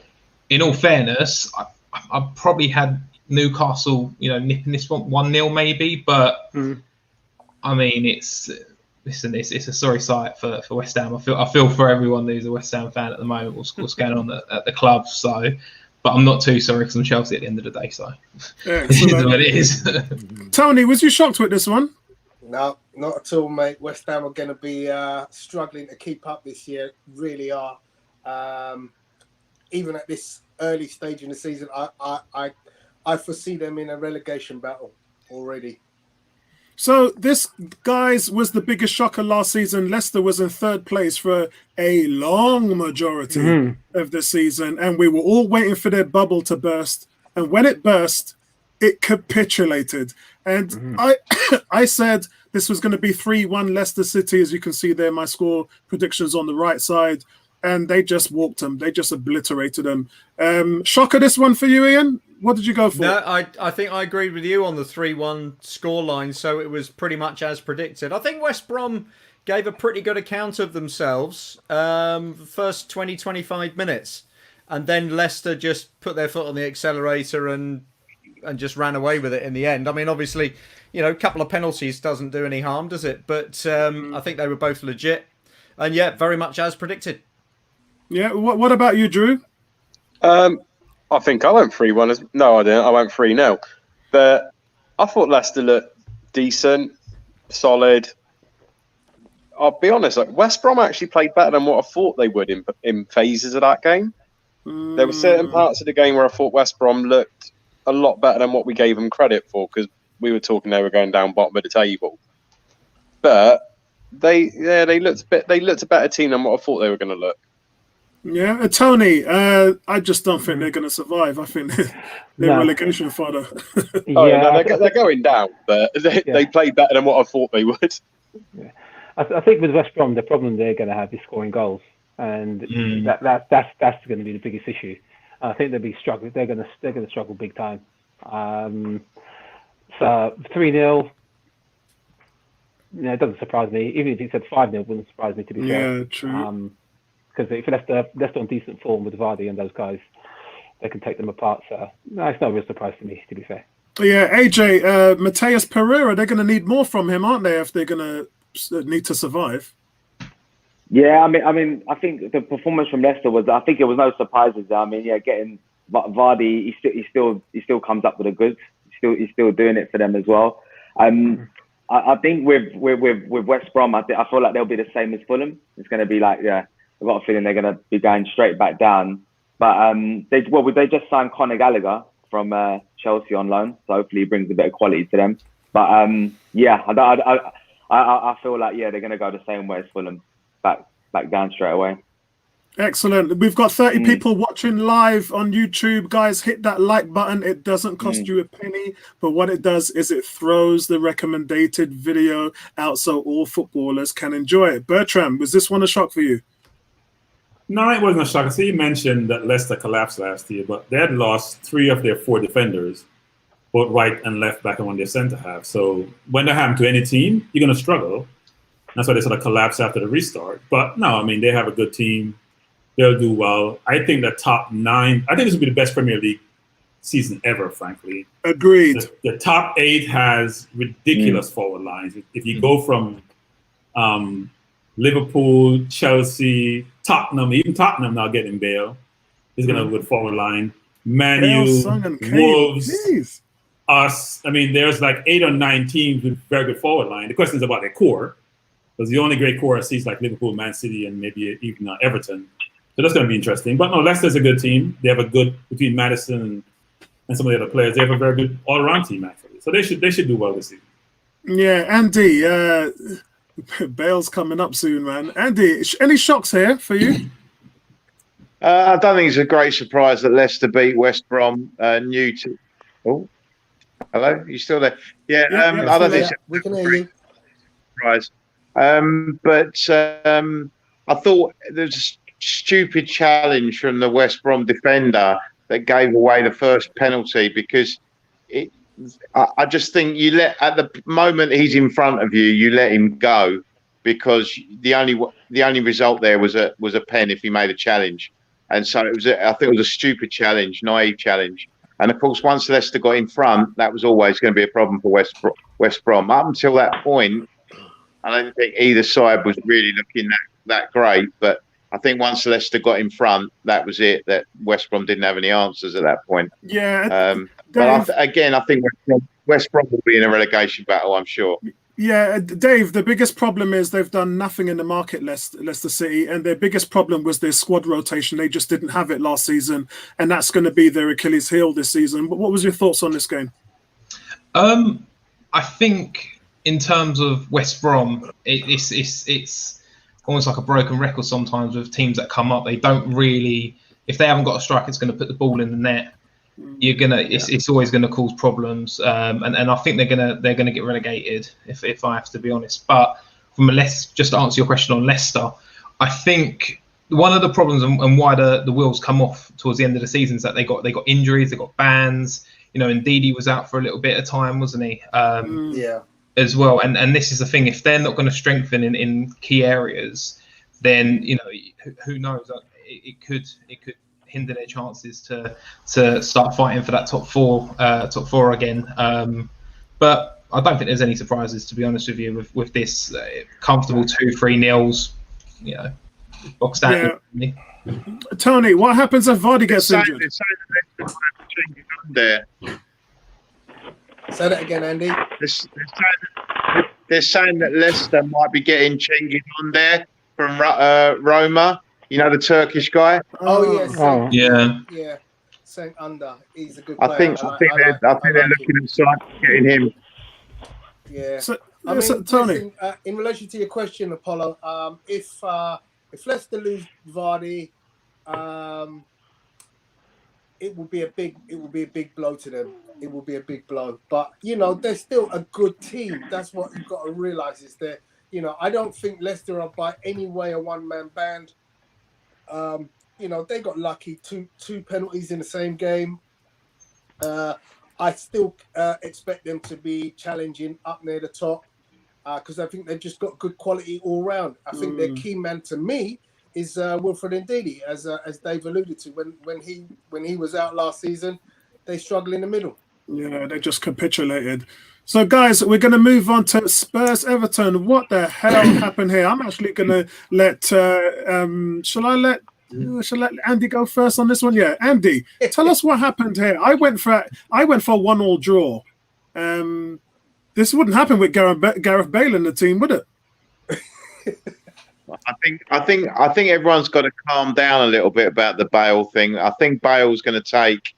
in all fairness, I probably had Newcastle, nipping this one 1-0 maybe, but I mean it's a sorry sight for West Ham. I feel for everyone who's a West Ham fan at the moment. What's going on at the club? So, but I'm not too sorry because I'm Chelsea at the end of the day. So it is what it is. Tony, was you shocked with this one? No, not at all, mate. West Ham are going to be struggling to keep up this year. Really are. Even at this early stage in the season, I foresee them in a relegation battle already. So this, guys, was the biggest shocker last season. Leicester was in 3rd place for a long majority of the season, and we were all waiting for their bubble to burst. And when it burst, it capitulated. And I said this was going to be 3-1 Leicester City, as you can see there, my score predictions on the right side. And they just walked them. They just obliterated them. Shocker this one for you, Ian? What did you go for? No, I think I agreed with you on the 3-1 scoreline, so it was pretty much as predicted. I think West Brom gave a pretty good account of themselves the first 20, 25 minutes. And then Leicester just put their foot on the accelerator and just ran away with it in the end. I mean, obviously, a couple of penalties doesn't do any harm, does it? But I think they were both legit. And yeah, very much as predicted. Yeah, what about you, Drew? I think I went 3-1. No, I didn't. I went 3-0. But I thought Leicester looked decent, solid. I'll be honest, West Brom actually played better than what I thought they would in phases of that game. There were certain parts of the game where I thought West Brom looked a lot better than what we gave them credit for, because we were talking they were going down bottom of the table. But they looked a better team than what I thought they were going to look. Yeah, Tony, I just don't think they're going to survive. I think they're relegation fodder. They're going down, but they played better than what I thought they would. Yeah. I think with West Brom, the problem they're going to have is scoring goals, and that's going to be the biggest issue. I think they'll be struggling. They're going to struggle big time. So 3-0. It doesn't surprise me. Even if you said 5-0, it wouldn't surprise me, to be fair. Yeah, true. Because if Leicester on decent form with Vardy and those guys, they can take them apart. So no, it's no real surprise to me, to be fair. Yeah, AJ, Mateus Pereira, they're going to need more from him, aren't they, if they're going to need to survive? Yeah, I mean, I think the performance from Leicester was. I think it was no surprises. I mean, getting Vardy, he still comes up with the goods. He's still doing it for them as well. I think with West Brom, I feel like they'll be the same as Fulham. It's going to be like, I've got a feeling they're going to be going straight back down. But they just signed Conor Gallagher from Chelsea on loan, so hopefully he brings a bit of quality to them. But I feel like they're going to go the same way as Fulham, back down straight away. Excellent. We've got 30 people watching live on YouTube. Guys, hit that like button. It doesn't cost you a penny, but what it does is it throws the recommended video out so all footballers can enjoy it. Bertram, was this one a shock for you? No, it wasn't a shock. I see you mentioned that Leicester collapsed last year, but they had lost 3 of their 4 defenders, both right and left back and one their centre half. So when that happens to any team, you're going to struggle. That's why they sort of collapsed after the restart. But no, I mean, they have a good team. They'll do well. I think the top 9, I think this will be the best Premier League season ever, frankly. Agreed. The top 8 has ridiculous forward lines. If you go from Liverpool, Chelsea, Tottenham, even Tottenham now getting Bale. He's going to have a good forward line. Man U, Wolves, us. I mean, there's like 8 or 9 teams with very good forward line. The question is about their core. Because the only great core I see is like Liverpool, Man City, and maybe even Everton. So that's going to be interesting. But no, Leicester's a good team. They have a good, between Maddison and some of the other players, they have a very good all-around team, actually. So they should do well this season. Yeah, Andy, Bale's coming up soon, man. Andy, any shocks here for you? I don't think it's a great surprise that Leicester beat West Brom. Oh, hello? You still there? Yeah, I don't think we can hear you. Surprise. I thought there's a stupid challenge from the West Brom defender that gave away the first penalty because I just think at the moment he's in front of you, you let him go because the only result there was a pen if he made a challenge, and so I think it was a stupid challenge, naive challenge, and of course once Leicester got in front, that was always going to be a problem for West Brom. Up until that point, I don't think either side was really looking that great, but I think once Leicester got in front, that was it. That West Brom didn't have any answers at that point. Yeah. But I think West Brom will be in a relegation battle, I'm sure. Yeah, Dave, the biggest problem is they've done nothing in the market, Leicester City, and their biggest problem was their squad rotation. They just didn't have it last season, and that's going to be their Achilles heel this season. But what was your thoughts on this game? I think in terms of West Brom, it's almost like a broken record sometimes with teams that come up. They don't really, if they haven't got a striker, it's going to put the ball in the net. It's always going to cause problems, and I think they're gonna get relegated if I have to be honest. But just to answer your question on Leicester, I think one of the problems and why the wheels come off towards the end of the season is that they got injuries, they got bans. And Ndidi was out for a little bit of time, wasn't he? Yeah. As well, and this is the thing: if they're not going to strengthen in key areas, then who knows? It could hinder their chances to start fighting for that top four again. But I don't think there's any surprises, to be honest with you, with this comfortable 2-3-0s. Box standard. Yeah. Tony, what happens if Vardy gets injured? Say that again, Andy. They're saying that Leicester might be getting Cengiz on there from Roma. The Turkish guy. Oh yes. Yeah. Saying under. He's a good player. I think they're looking at getting him. Yeah. So, Tony, listen, in relation to your question, Apollo, if Leicester lose Vardy, it will be a big blow to them. It will be a big blow. But they're still a good team. That's what you've got to realise is that I don't think Leicester are by any way a one-man band. They got lucky, two penalties in the same game. I still expect them to be challenging up near the top because I think they've just got good quality all round. I think their key man to me is Wilfred Ndidi, as Dave alluded to. When he was out last season, they struggled in the middle. Yeah, they just capitulated. So, guys, we're going to move on to Spurs Everton. What the hell happened here? I'm actually going to let. Shall I let Andy go first on this one? Yeah, Andy, tell us what happened here. I went for a 1-1 draw. This wouldn't happen with Gareth Bale in the team, would it? I think everyone's got to calm down a little bit about the Bale thing. I think Bale's going to take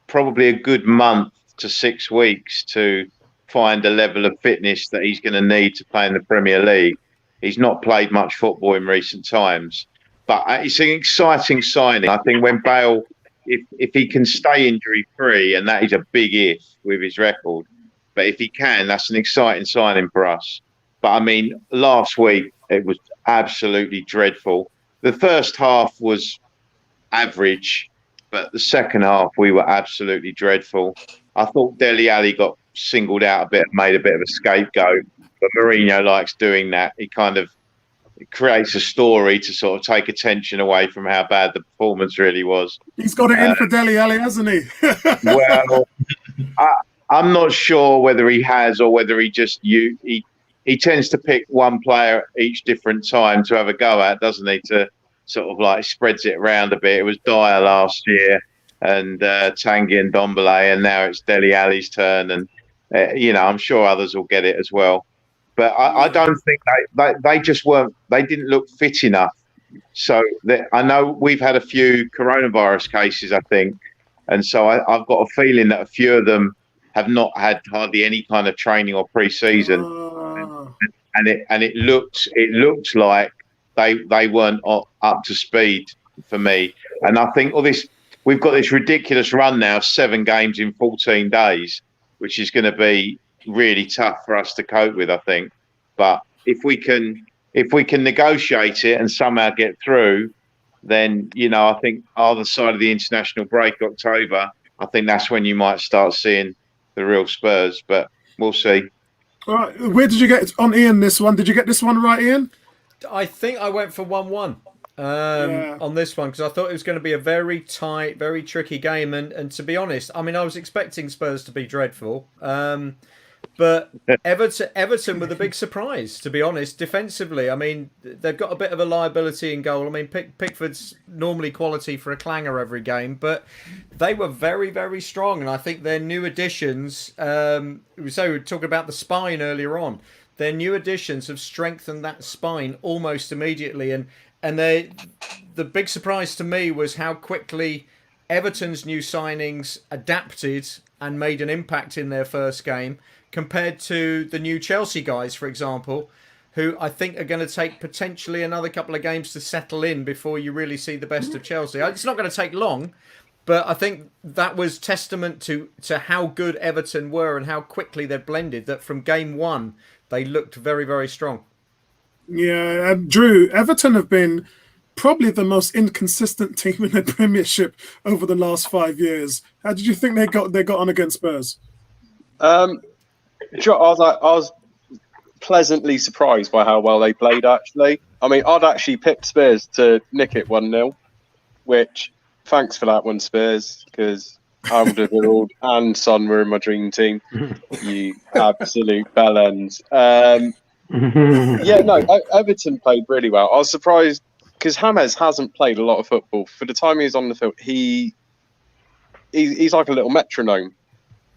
probably a good month to 6 weeks to find a level of fitness that he's going to need to play in the Premier League. He's not played much football in recent times, but it's an exciting signing. I think when Bale, if he can stay injury free, and that is a big if with his record, but if he can, that's an exciting signing for us. But I mean, last week it was absolutely dreadful. The first half was average, but the second half we were absolutely dreadful. I thought Dele Alli got singled out a bit, made a bit of a scapegoat, but Mourinho likes doing that. He kind of creates a story to sort of take attention away from how bad the performance really was. He's got it in for Dele Alli, hasn't he? Well, I'm not sure whether he has or whether he just he tends to pick one player each different time to have a go at, doesn't he? To sort of like spreads it around a bit. It was Dyer last year and Tanguy and Ndombele, and now it's Dele Alli's turn. And I'm sure others will get it as well. But I don't think they just weren't. They didn't look fit enough. So I know we've had a few coronavirus cases, I think, and so I've got a feeling that a few of them have not had hardly any kind of training or pre-season, and it looks like they weren't up to speed for me. And I think we've got this ridiculous run now, 7 games in 14 days, which is going to be really tough for us to cope with, I think. But if we can negotiate it and somehow get through, then I think either side of the international break, October, I think that's when you might start seeing the real Spurs. But we'll see. All right, where did you get on Ian this one? Did you get this one right, Ian? I think I went for 1-1 on this one because I thought it was going to be a very tight, very tricky game. And to be honest, I mean, I was expecting Spurs to be dreadful. But Everton were the big surprise, to be honest, defensively. I mean, they've got a bit of a liability in goal. I mean, Pickford's normally quality for a clanger every game, but they were very, very strong. And I think their new additions, we were talking about the spine earlier on, their new additions have strengthened that spine almost immediately. And the big surprise to me was how quickly Everton's new signings adapted and made an impact in their first game, compared to the new Chelsea guys, for example, who I think are going to take potentially another couple of games to settle in before you really see the best of Chelsea. It's not going to take long, but I think that was testament to how good Everton were and how quickly they've blended, that from game one, they looked very, very strong. Yeah, Drew, Everton have been probably the most inconsistent team in the Premiership over the last 5 years. How did you think they got on against Spurs? I was pleasantly surprised by how well they played, actually. I mean, I'd actually picked Spurs to nick it 1-0, which, thanks for that one, Spurs, because Alderweireld and Son were in my dream team. You absolute bellends. Everton played really well. I was surprised, because James hasn't played a lot of football. For the time he was on the field, he's like a little metronome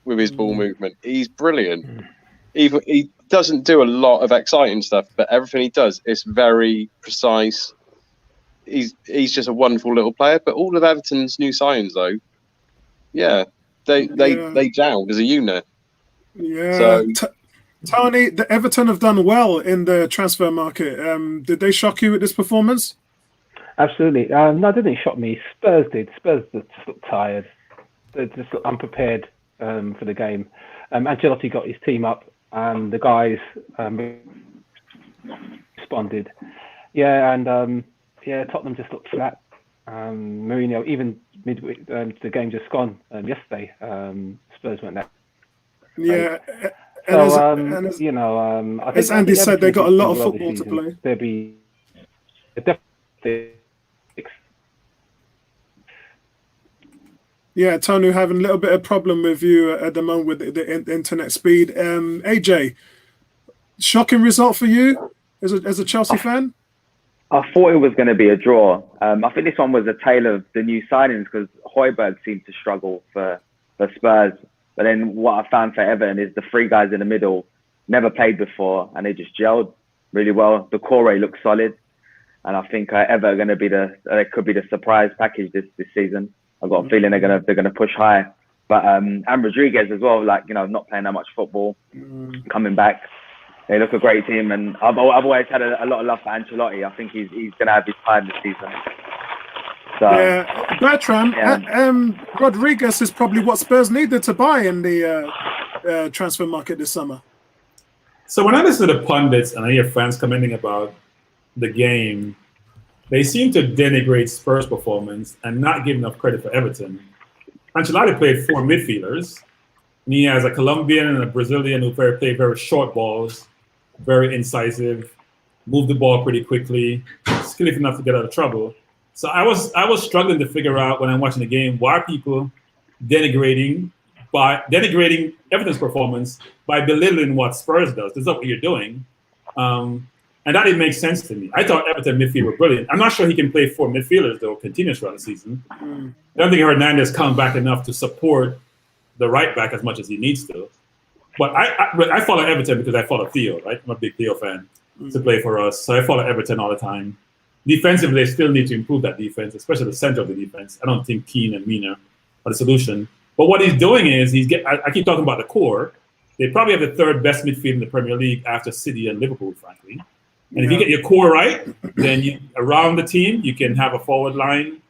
with his ball movement. He's brilliant. He doesn't do a lot of exciting stuff, but everything he does is very precise. He's just a wonderful little player. But all of Everton's new signings, though, they gelled as a unit. Yeah. So, Tony, the Everton have done well in the transfer market. Did they shock you with this performance? Absolutely. No, it didn't shock me. Spurs did. Spurs just looked tired. They just looked unprepared for the game. Ancelotti got his team up, and the guys responded. Tottenham just looked flat. Mourinho, even midway, the game just gone yesterday, Spurs went there. Yeah. I think, as Andy said, they got a lot of football to play. There'll be definitely. Yeah, Tony, having a little bit of problem with you at the moment with the internet speed. AJ, shocking result for you as a Chelsea fan? I thought it was going to be a draw. I think this one was a tale of the new signings, because Højbjerg seemed to struggle for Spurs. But then what I found for Everton is the 3 guys in the middle never played before, and they just gelled really well. The core looks solid, and I think Everton are going to be could be the surprise package this season. I've got a feeling they're gonna push high. But and Rodriguez as well, like, you know, not playing that much football, coming back. They look a great team, and I've always had a lot of love for Ancelotti. I think he's going to have his time this season. So, yeah, Bertram, Rodriguez is probably what Spurs needed to buy in the transfer market this summer. So when I listen to the pundits and I hear fans commenting about the game, they seem to denigrate Spurs' performance and not give enough credit for Everton. Ancelotti played 4 midfielders, and he has a Colombian and a Brazilian who play very short balls, very incisive, move the ball pretty quickly, skillful enough to get out of trouble. So I was struggling to figure out when I'm watching the game why are people denigrating Everton's performance by belittling what Spurs does. That's not what you're doing. And that didn't make sense to me. I thought Everton midfield were brilliant. I'm not sure he can play 4 midfielders, though, continuous throughout the season. I don't think Hernandez come back enough to support the right back as much as he needs to. But I follow Everton because I follow Theo, right? I'm a big Theo fan to play for us. So I follow Everton all the time. Defensively, they still need to improve that defense, especially the center of the defense. I don't think Keane and Mina are the solution. But what he's doing is I keep talking about the core. They probably have the 3rd best midfield in the Premier League after City and Liverpool, frankly. And if you get your core right, then around the team, you can have a forward line.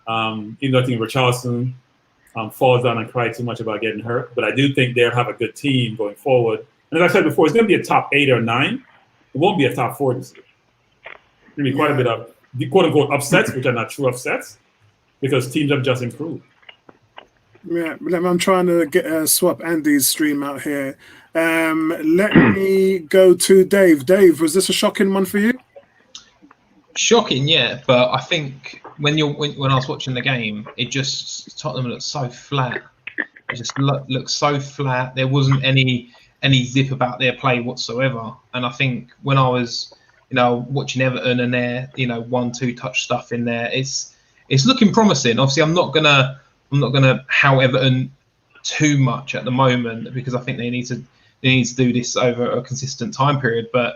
Even though I think Richarlison falls down and cries too much about getting hurt. But I do think they'll have a good team going forward. And as I said before, it's going to be a top 8 or 9. It won't be a top 4 this year. It's going to be quite a bit of the quote-unquote upsets, which are not true upsets, because teams have just improved. Yeah, I'm trying to swap Andy's stream out here. Let me go to Dave. Dave, was this a shocking one for you? Shocking, yeah. But I think when I was watching the game, Tottenham looked so flat. It just looked so flat. There wasn't any zip about their play whatsoever. And I think when I was, watching Everton and their, 1-2 touch stuff in there, it's looking promising. Obviously, I'm not gonna how Everton too much at the moment because I think they need to do this over a consistent time period. But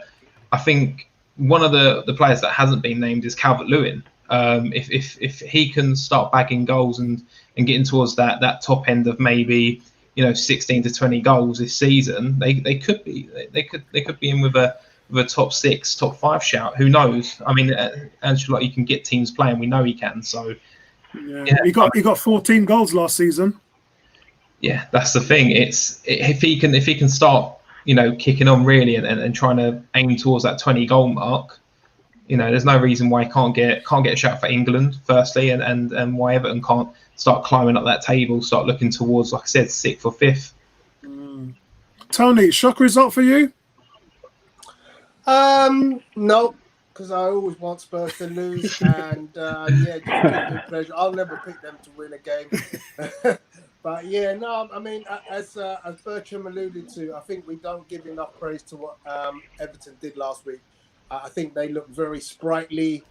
I think one of the players that hasn't been named is Calvert-Lewin. If he can start bagging goals and getting towards that top end of maybe 16 to 20 goals this season, they could be in with a top 6, top 5 shout. Who knows? I mean, Ancelotti can get teams playing. We know he can. So yeah. He got 14 goals last season. Yeah, that's the thing. If he can start, kicking on really and trying to aim towards that 20 goal mark, there's no reason why he can't get a shout for England firstly, and why Everton can't start climbing up that table, start looking towards, like I said, 6th or 5th. Tony, shock result for you? No, because I always want Spurs to lose, and just good pleasure. I'll never pick them to win a game. But yeah, no, I mean, as Bertram alluded to, I think we don't give enough praise to what Everton did last week. I think they look very sprightly.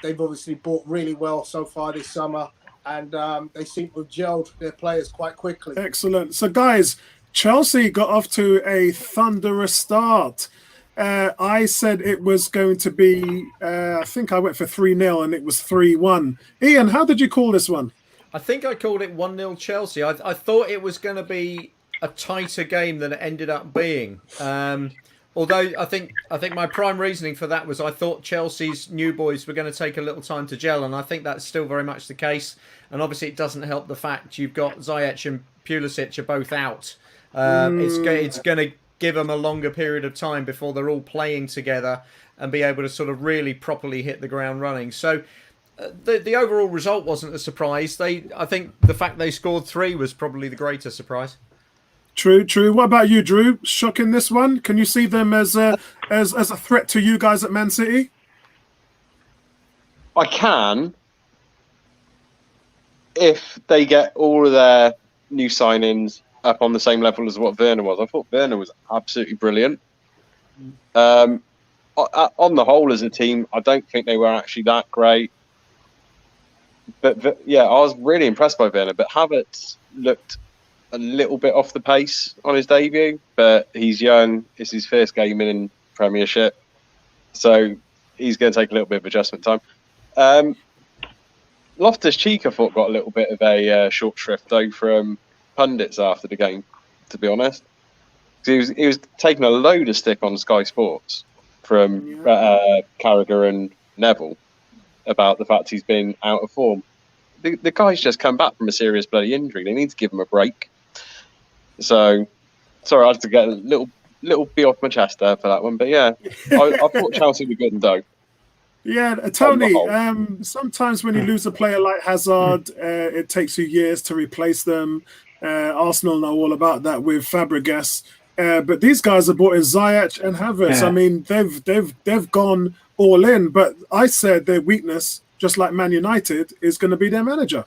They've obviously bought really well so far this summer, and they seem to have gelled their players quite quickly. Excellent. So, guys, Chelsea got off to a thunderous start. I said it was going to be, I think I went for 3-0, and it was 3-1. Ian, how did you call this one? I think I called it 1-0 Chelsea. I thought it was going to be a tighter game than it ended up being. Although I think my prime reasoning for that was I thought Chelsea's new boys were going to take a little time to gel, and I think that's still very much the case. And obviously it doesn't help the fact you've got Ziyech and Pulisic are both out. It's going to give them a longer period of time before they're all playing together and be able to sort of really properly hit the ground running. So the overall result wasn't a surprise. I think the fact they scored 3 was probably the greater surprise. True. What about you, Drew? Shocking this one? Can you see them as a threat to you guys at Man City? I can, if they get all of their new signings up on the same level as what Werner was. I thought Werner was absolutely brilliant. On the whole, as a team, I don't think they were actually that great. But yeah, I was really impressed by Werner. But Havertz looked a little bit off the pace on his debut, but he's young. It's his first game in Premiership, so he's going to take a little bit of adjustment time. Loftus-Cheek, I thought, got a little bit of a short shrift though from pundits after the game, to be honest. He was taking a load of stick on Sky Sports from Carragher and Neville about the fact he's been out of form. The guy's just come back from a serious bloody injury. They need to give him a break. So, sorry, I had to get a little bit off my chest there for that one. But yeah, I thought Chelsea were good though. Yeah, Tony, sometimes when you lose a player like Hazard, it takes you years to replace them. Arsenal know all about that with Fabregas. But these guys have brought in Ziyech and Havertz. Yeah. I mean, they've gone all in. But I said their weakness, just like Man United, is going to be their manager.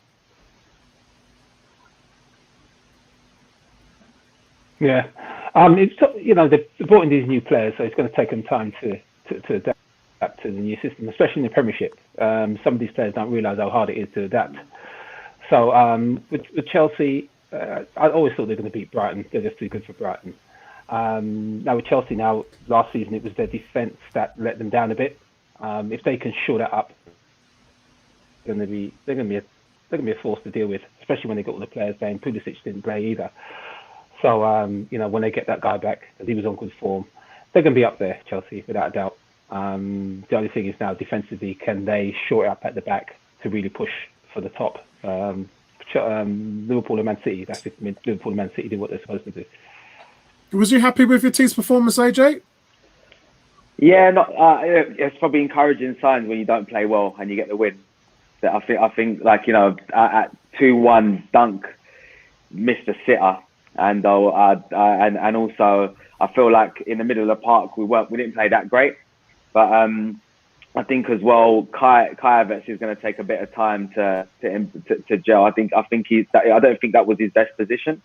Yeah, it's they brought in these new players, so it's going to take them time to adapt to the new system, especially in the Premiership. Some of these players don't realise how hard it is to adapt. So with Chelsea, I always thought they were going to beat Brighton. They're just too good for Brighton. Now with Chelsea, last season it was their defence that let them down a bit. If they can shore that up, they're going to be a force to deal with, especially when they got all the players playing. Pulisic didn't play either. So when they get that guy back, and he was on good form, they're going to be up there, Chelsea, without a doubt. The only thing is now defensively, can they shore it up at the back to really push for the top? Liverpool and Man City. That's if Liverpool and Man City do what they're supposed to do. Was you happy with your team's performance, AJ? Yeah, it's probably encouraging signs when you don't play well and you get the win. That I think at 2-1 Dunk missed a sitter, and also I feel like in the middle of the park we didn't play that great, but I think as well Kai Havertz is going to take a bit of time to gel. I don't think that was his best position.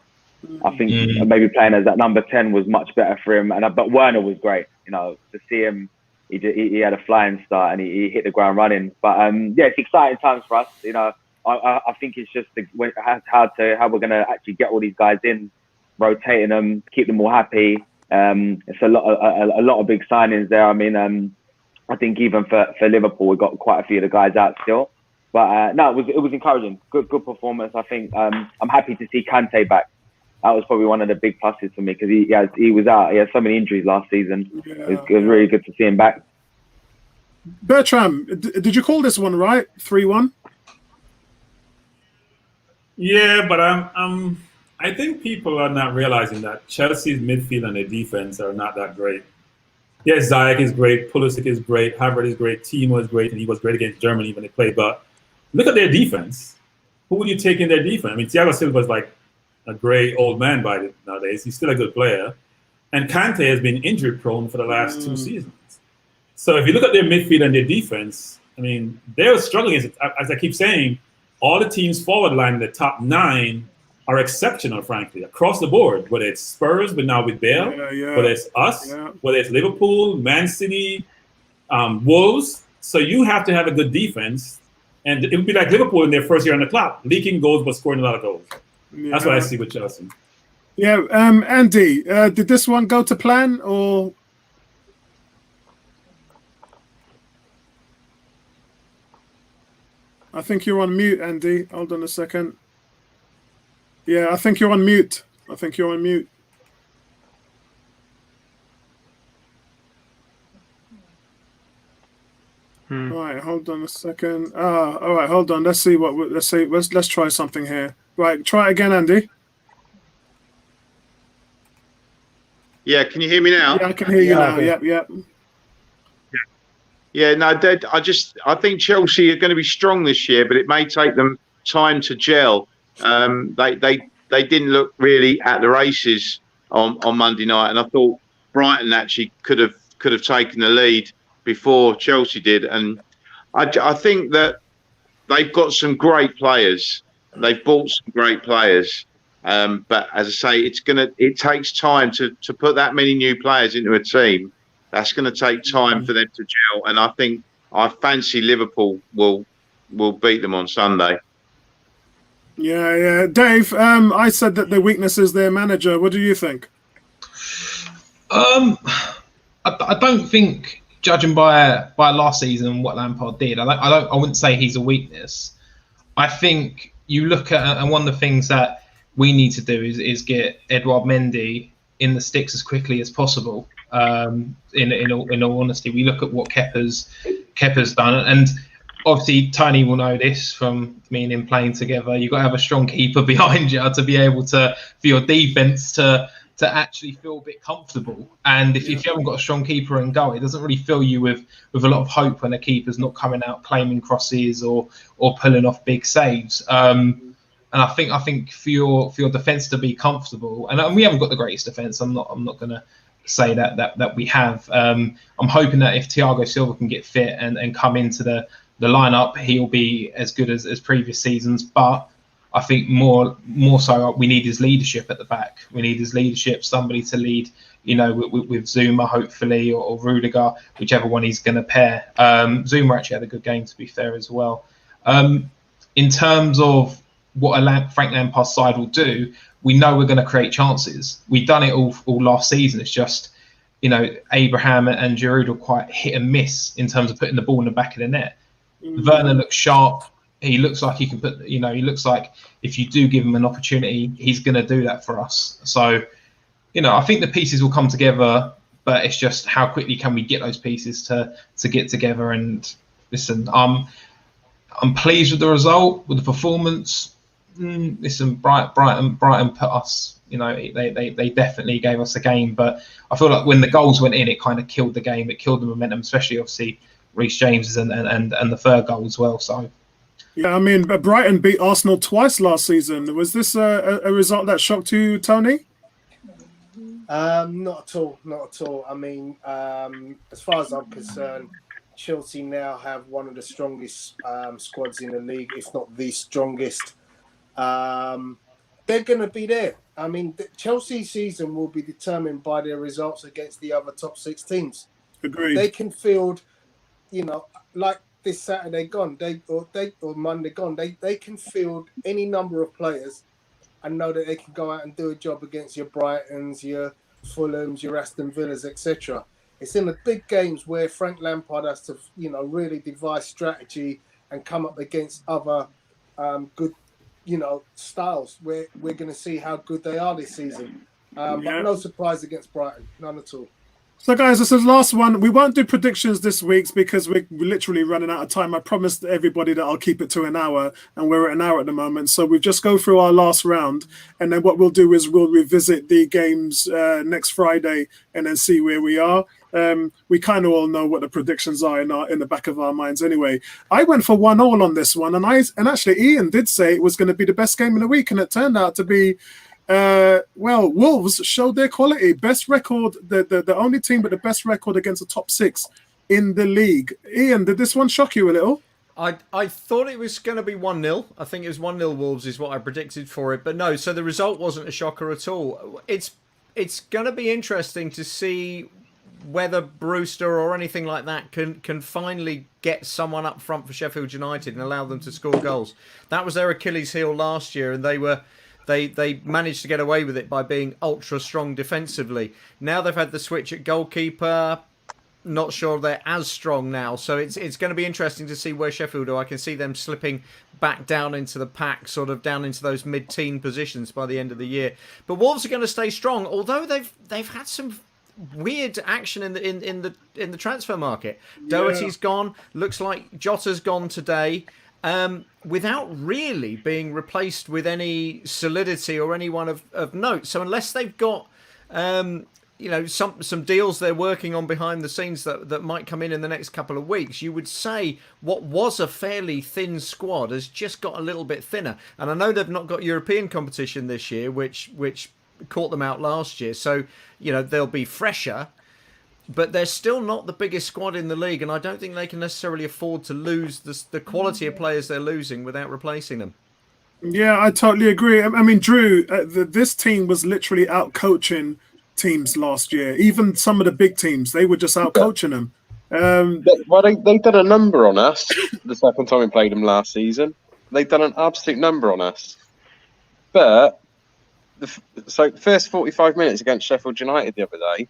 I think maybe playing as that number 10 was much better for him. But Werner was great. To see him, he had a flying start and he hit the ground running. But it's exciting times for us. I think it's just how we're going to actually get all these guys in, rotating them, keep them all happy. It's a lot of big signings there. I mean, I think even for Liverpool, we got quite a few of the guys out still. But it was encouraging. Good performance. I think I'm happy to see Kante back. That was probably one of the big pluses for me because he was out. He had so many injuries last season. Yeah. It was really good to see him back. Bertram, did you call this one right? 3-1? Yeah, but I think people are not realizing that Chelsea's midfield and their defense are not that great. Yes, Ziyech is great, Pulisic is great, Havertz is great, Timo is great, and he was great against Germany when they played. But look at their defense. Who would you take in their defense? I mean, Thiago Silva is like a gray old man by nowadays. He's still a good player. And Kante has been injury prone for the last 2 seasons. So if you look at their midfield and their defense, I mean, they're struggling. As I keep saying, all the teams forward line in the top 9 are exceptional, frankly, across the board, whether it's Spurs, but now with Bale, whether it's us, whether it's Liverpool, Man City, Wolves. So you have to have a good defense. And it would be like Liverpool in their first year on the clock, leaking goals but scoring a lot of goals. Yeah. That's what I see with Chelsea. Yeah, Andy, did this one go to plan or? I think you're on mute, Andy. Hold on a second. Yeah, I think you're on mute. All right, hold on a second. All right, hold on. Let's see let's try something here. Right, try again, Andy. Yeah, can you hear me now? Yeah, I can hear you now. Yep. Yeah, no, I think Chelsea are going to be strong this year, but it may take them time to gel. They didn't look really at the races on Monday night, and I thought Brighton actually could have taken the lead before Chelsea did. And I think that they've got some great players. They've bought some great players. But as I say, it takes time to put that many new players into a team. That's going to take time for them to gel. And I fancy Liverpool will beat them on Sunday. Yeah. Dave, I said that the weakness is their manager. What do you think? I don't think, judging by last season and what Lampard did, I wouldn't say he's a weakness. I think you look at, and one of the things that we need to do is get Edouard Mendy in the sticks as quickly as possible. In all honesty, we look at what Kepa's done, and obviously Tony will know this from me and him playing together. You've got to have a strong keeper behind you to be able to, for your defense to actually feel a bit comfortable. And if you haven't got a strong keeper in goal, it doesn't really fill you with a lot of hope when a keeper's not coming out claiming crosses or pulling off big saves. And I think for your defence to be comfortable, and we haven't got the greatest defence. I'm not going to say that we have. I'm hoping that if Thiago Silva can get fit and come into the lineup, he'll be as good as previous seasons. But I think more so we need his leadership at the back. We need his leadership, somebody to lead, with Zuma hopefully or Rudiger, whichever one he's going to pair. Zuma actually had a good game, to be fair, as well. In terms of what Frank Lampard's side will do, we know we're going to create chances. We've done it all last season. It's just, Abraham and Giroud are quite hit and miss in terms of putting the ball in the back of the net. Werner looks sharp. He looks like he can put, he looks like if you do give him an opportunity, he's going to do that for us. So, I think the pieces will come together, but it's just how quickly can we get those pieces to get together. And listen, I'm pleased with the result, with the performance. Listen, Brighton put us, they definitely gave us a game, but I feel like when the goals went in, it kind of killed the game. It killed the momentum, especially obviously Reece James and the third goal as well. So. Yeah, I mean, Brighton beat Arsenal twice last season. Was this a result that shocked you, Tony? Not at all. I mean, as far as I'm concerned, Chelsea now have one of the strongest squads in the league, if not the strongest. They're going to be there. I mean, the Chelsea season will be determined by their results against the other top 6 teams. Agreed. They can field, like this Saturday gone, or Monday gone, they can field any number of players and know that they can go out and do a job against your Brightons, your Fulhams, your Aston Villas, etc. It's in the big games where Frank Lampard has to, really devise strategy and come up against other good, styles where we're going to see how good they are this season. But no surprise against Brighton, none at all. So, guys, this is the last one. We won't do predictions this week because we're literally running out of time. I promised everybody that I'll keep it to an hour, and we're at an hour at the moment. So we'll just go through our last round, and then what we'll do is we'll revisit the games next Friday and then see where we are. We kind of all know what the predictions are in the back of our minds anyway. I went for 1-1 on this one, and actually Ian did say it was going to be the best game of the week, and it turned out to be Wolves showed their quality. Best record, the only team with the best record against the top 6 in the league. Ian, did this one shock you a little? I thought it was going to be 1-0. I think it was 1-0 Wolves is what I predicted for it. But no, so the result wasn't a shocker at all. It's going to be interesting to see whether Brewster or anything like that can finally get someone up front for Sheffield United and allow them to score goals. That was their Achilles heel last year, and they managed to get away with it by being ultra strong defensively. Now they've had the switch at goalkeeper. Not sure they're as strong now. So it's going to be interesting to see where Sheffield are. I can see them slipping back down into the pack, sort of down into those mid-teen positions by the end of the year. But Wolves are going to stay strong, although they've had some weird action in the transfer market. Doherty's gone. Looks like Jota's gone today. Without really being replaced with any solidity or anyone of note. So unless they've got, some deals they're working on behind the scenes that might come in the next couple of weeks, you would say what was a fairly thin squad has just got a little bit thinner. And I know they've not got European competition this year, which caught them out last year. So, they'll be fresher. But they're still not the biggest squad in the league, and I don't think they can necessarily afford to lose the quality of players they're losing without replacing them. Yeah, I totally agree. I mean, Drew, this team was literally out-coaching teams last year. Even some of the big teams, they were just out-coaching them. They done a number on us the second time we played them last season. They done an absolute number on us. But so first 45 minutes against Sheffield United the other day,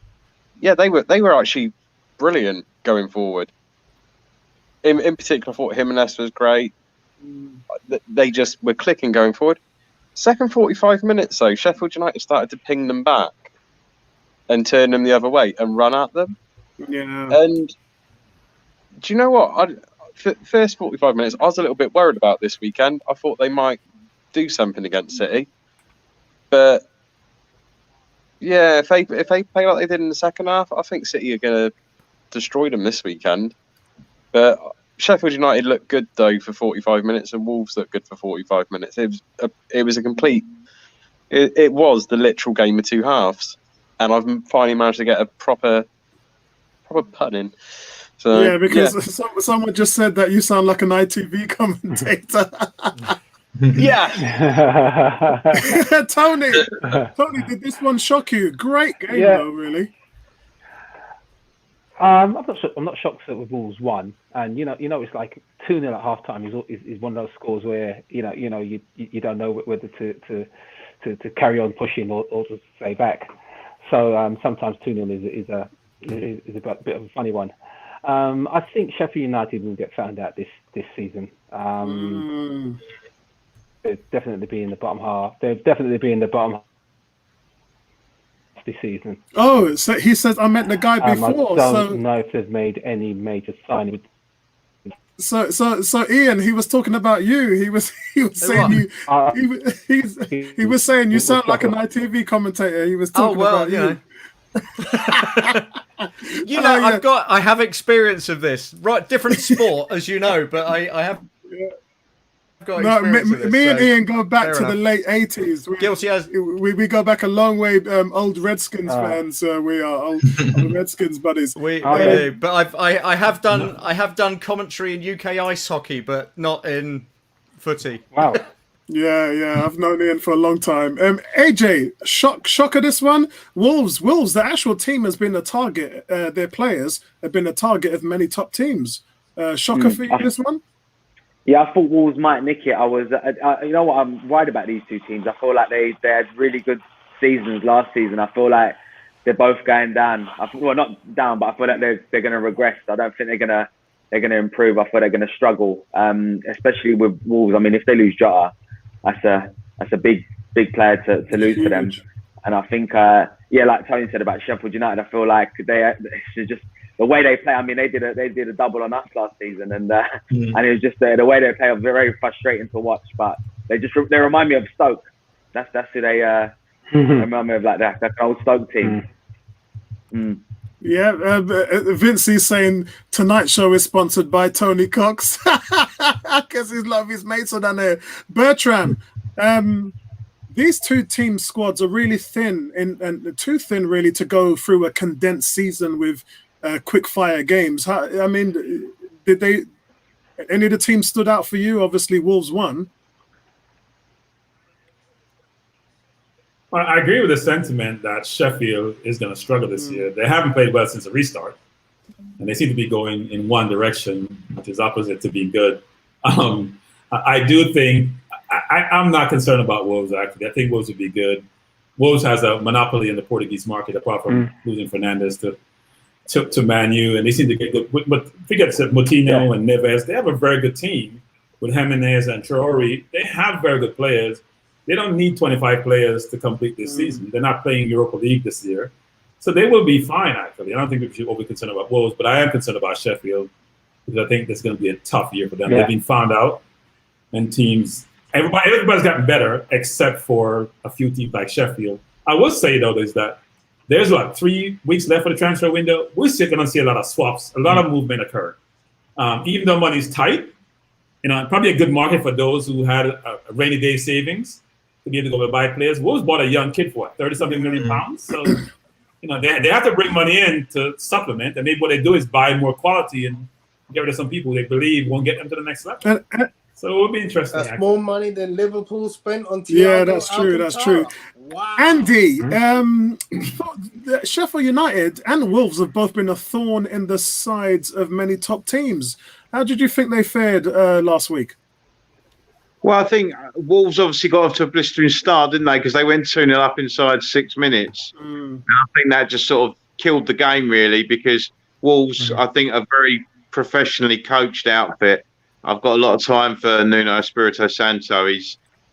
yeah, they were actually brilliant going forward. In particular, I thought Jimenez was great. They just were clicking going forward. Second 45 minutes, though, Sheffield United started to ping them back and turn them the other way and run at them. Yeah. And do you know what? First 45 minutes, I was a little bit worried about this weekend. I thought they might do something against City. But, yeah, if they play like they did in the second half, I think City are going to destroy them this weekend. But Sheffield United looked good, though, for 45 minutes, and Wolves looked good for 45 minutes. It was a complete... It was the literal game of two halves. And I've finally managed to get a proper pun in. So, yeah, because someone just said that you sound like an ITV commentator. Yeah. Tony, did this one shock you? Great game, though, really. I'm not shocked that with Wolves won, and you know it's like 2-0 at halftime is one of those scores where you don't know whether to carry on pushing or to stay back. So sometimes 2-0 is a bit of a funny one. I think Sheffield United will get found out this season. They'll definitely be in the bottom half. They'll definitely be in the bottom half this season. Oh, so he says I met the guy before. I don't know if they've made any major signing. So Ian, he was talking about you. He was saying he was saying you sound like an ITV commentator. He was talking about you. I have experience of this. Right, different sport, as you know, but I have. Me and Ian go back to the late 80s. Guilty as we go back a long way. Old Redskins fans. We are old Redskins buddies. We do. But I have done commentary in UK ice hockey, but not in footy. Wow. Yeah. I've known Ian for a long time. AJ, shock of this one. Wolves. The actual team has been a target. Their players have been a target of many top teams. Shocker for you this one. Yeah, I thought Wolves might nick it. I was, you know what, I'm worried about these two teams. I feel like they had really good seasons last season. I feel like they're both going down. Well, not down, but I feel like they're going to regress. I don't think they're going to improve. I feel they're going to struggle, especially with Wolves. I mean, if they lose Jota, that's a big player to lose to them. And I think, like Tony said about Sheffield United, I feel like it's just. The way they play, I mean, they did a double on us last season, and it was just the way they play was very frustrating to watch. But they remind me of Stoke. That's who they remind me of, like that old Stoke team. Yeah, Vincey's saying tonight's show is sponsored by Tony Cox because he's love his mates are down there. Bertram, these two team squads are really thin, and too thin really to go through a condensed season with. Quick fire games. I mean, did any of the teams stood out for you? Obviously, Wolves won. Well, I agree with the sentiment that Sheffield is going to struggle this year. They haven't played well since the restart, and they seem to be going in one direction, which is opposite to being good. I do think I'm not concerned about Wolves. Actually, I think Wolves would be good. Wolves has a monopoly in the Portuguese market, apart from losing Fernandes to Man U, and they seem to get good. But forget Moutinho and Neves, they have a very good team with Jimenez and Traore. They have very good players. They don't need 25 players to complete this season. They're not playing Europa League this year. So they will be fine, actually. I don't think we should be concerned about Wolves, but I am concerned about Sheffield because I think this is going to be a tough year for them. They've been found out, and teams, everybody's gotten better except for a few teams like Sheffield. I will say, though, is that there's 3 weeks left for the transfer window. We're still going to see a lot of swaps, a lot of movement occur. Even though money's tight, probably a good market for those who had a rainy day savings to be able to go buy players. Wolves bought a young kid for £30-something million. So, they have to bring money in to supplement, and maybe what they do is buy more quality and get rid of some people they believe won't get them to the next level. So it will be interesting. That's more money than Liverpool spent on Thiago. Yeah, that's true. That's true. Wow. Andy, Sheffield United and Wolves have both been a thorn in the sides of many top teams. How did you think they fared last week? Well, I think Wolves obviously got off to a blistering start, didn't they? Because they went 2-0 up inside 6 minutes. And I think that just sort of killed the game, really, because Wolves, I think, are very professionally coached outfit. I've got a lot of time for Nuno Espirito Santo.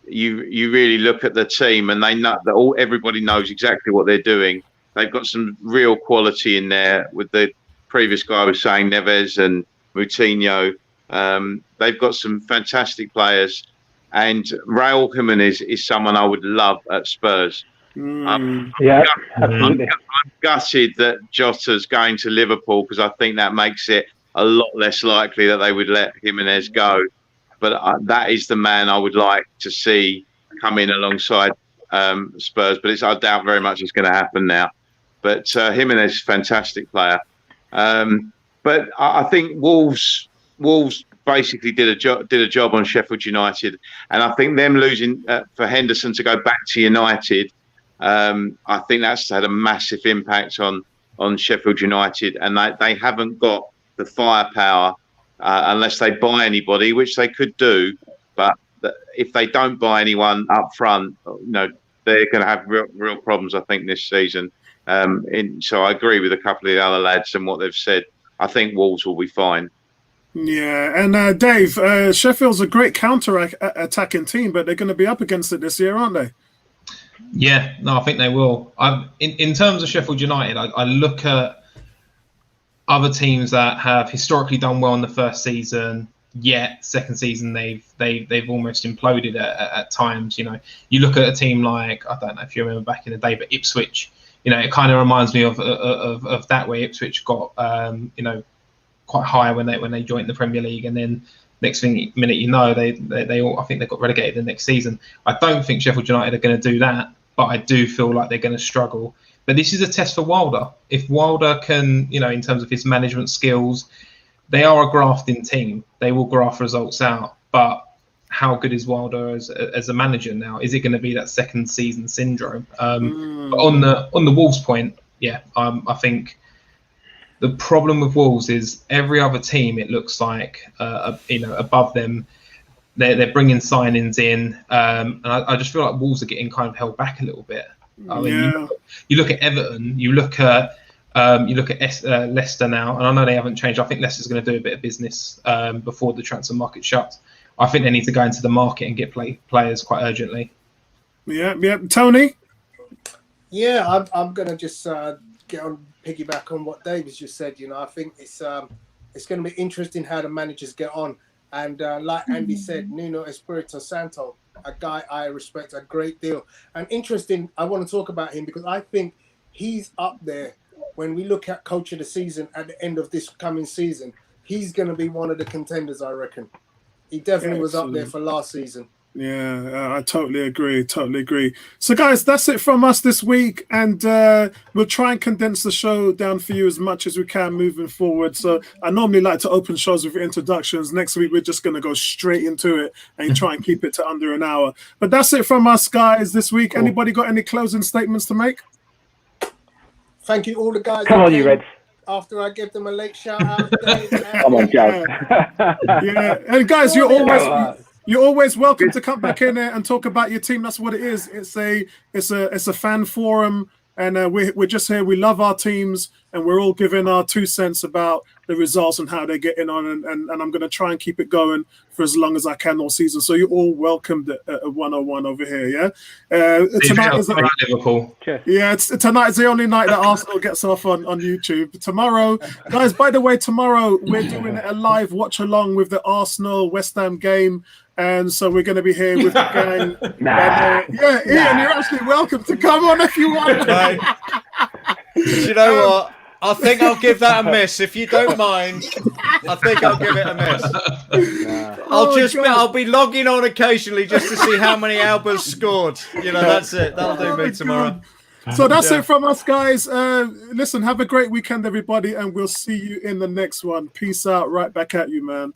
You really look at the team and they know that everybody knows exactly what they're doing. They've got some real quality in there with the previous guy I was saying, Neves and Moutinho. They've got some fantastic players. And Raúl Jiménez is someone I would love at Spurs. I'm gutted that Jota's going to Liverpool because I think that makes it a lot less likely that they would let Jimenez go. But that is the man I would like to see come in alongside Spurs. But I doubt very much it's going to happen now. But Jimenez is a fantastic player. But I think Wolves basically did a job on Sheffield United, and I think them losing for Henderson to go back to United, I think that's had a massive impact on Sheffield United, and they haven't got the firepower unless they buy anybody, which they could do. But if they don't buy anyone up front, they're going to have real problems, I think, this season. So I agree with a couple of the other lads and what they've said. I think Wolves will be fine. Yeah, and Dave, Sheffield's a great counter-attacking team, but they're going to be up against it this year, aren't they? Yeah, no, I think they will. In terms of Sheffield United, I look at other teams that have historically done well in the first season, yet second season they've almost imploded at times. You look at a team like, I don't know if you remember back in the day, but Ipswich. It kind of reminds me of that way Ipswich got quite high when they joined the Premier League, and then next minute they all, I think they got relegated the next season. I don't think Sheffield United are going to do that, but I do feel like they're going to struggle. But this is a test for Wilder. If Wilder can, in terms of his management skills, they are a grafting team. They will graft results out. But how good is Wilder as a manager now? Is it going to be that second season syndrome? But on the Wolves point, I think the problem with Wolves is every other team, it looks like, above them, they're bringing signings in, and I just feel like Wolves are getting kind of held back a little bit. You look at Everton, you look at Leicester now, and I know they haven't changed. I think Leicester's going to do a bit of business before the transfer market shuts. I think they need to go into the market and get players quite urgently. Yeah, Tony. Yeah, I'm going to just get on piggyback on what David's just said. I think it's going to be interesting how the managers get on, and like Andy said, Nuno Espirito Santo, a guy I respect a great deal. And interesting, I want to talk about him because I think he's up there when we look at coach of the season at the end of this coming season. He's going to be one of the contenders, I reckon. He definitely was up there for last season. Yeah, I totally agree. So, guys, that's it from us this week, and we'll try and condense the show down for you as much as we can moving forward. So, I normally like to open shows with introductions. Next week, we're just going to go straight into it and try and keep it to under an hour. But that's it from us, guys, this week. Cool. Anybody got any closing statements to make? Thank you, all the guys. Come on, you Reds. After I give them a late shout out. Come on, Jazz. Yeah, and guys, you're always welcome to come back in there and talk about your team. That's what it is. It's a fan forum, and we're just here. We love our teams, and we're all giving our 2 cents about the results and how they're getting on. And I'm going to try and keep it going for as long as I can all season. So you're all welcomed at 101 over here. Yeah. Tonight is Liverpool. Tonight is the only night that Arsenal gets off on YouTube. Tomorrow, guys. By the way, tomorrow we're doing a live watch along with the Arsenal West Ham game. And so we're going to be here with the gang. Ian, you're actually welcome to come on if you want. Right. You know what? I think I'll give that a miss. If you don't mind, I think I'll give it a miss. I'll be logging on occasionally just to see how many Albers scored. That's it. That'll do me tomorrow. So that's it from us, guys. Listen, have a great weekend, everybody, and we'll see you in the next one. Peace out. Right back at you, man.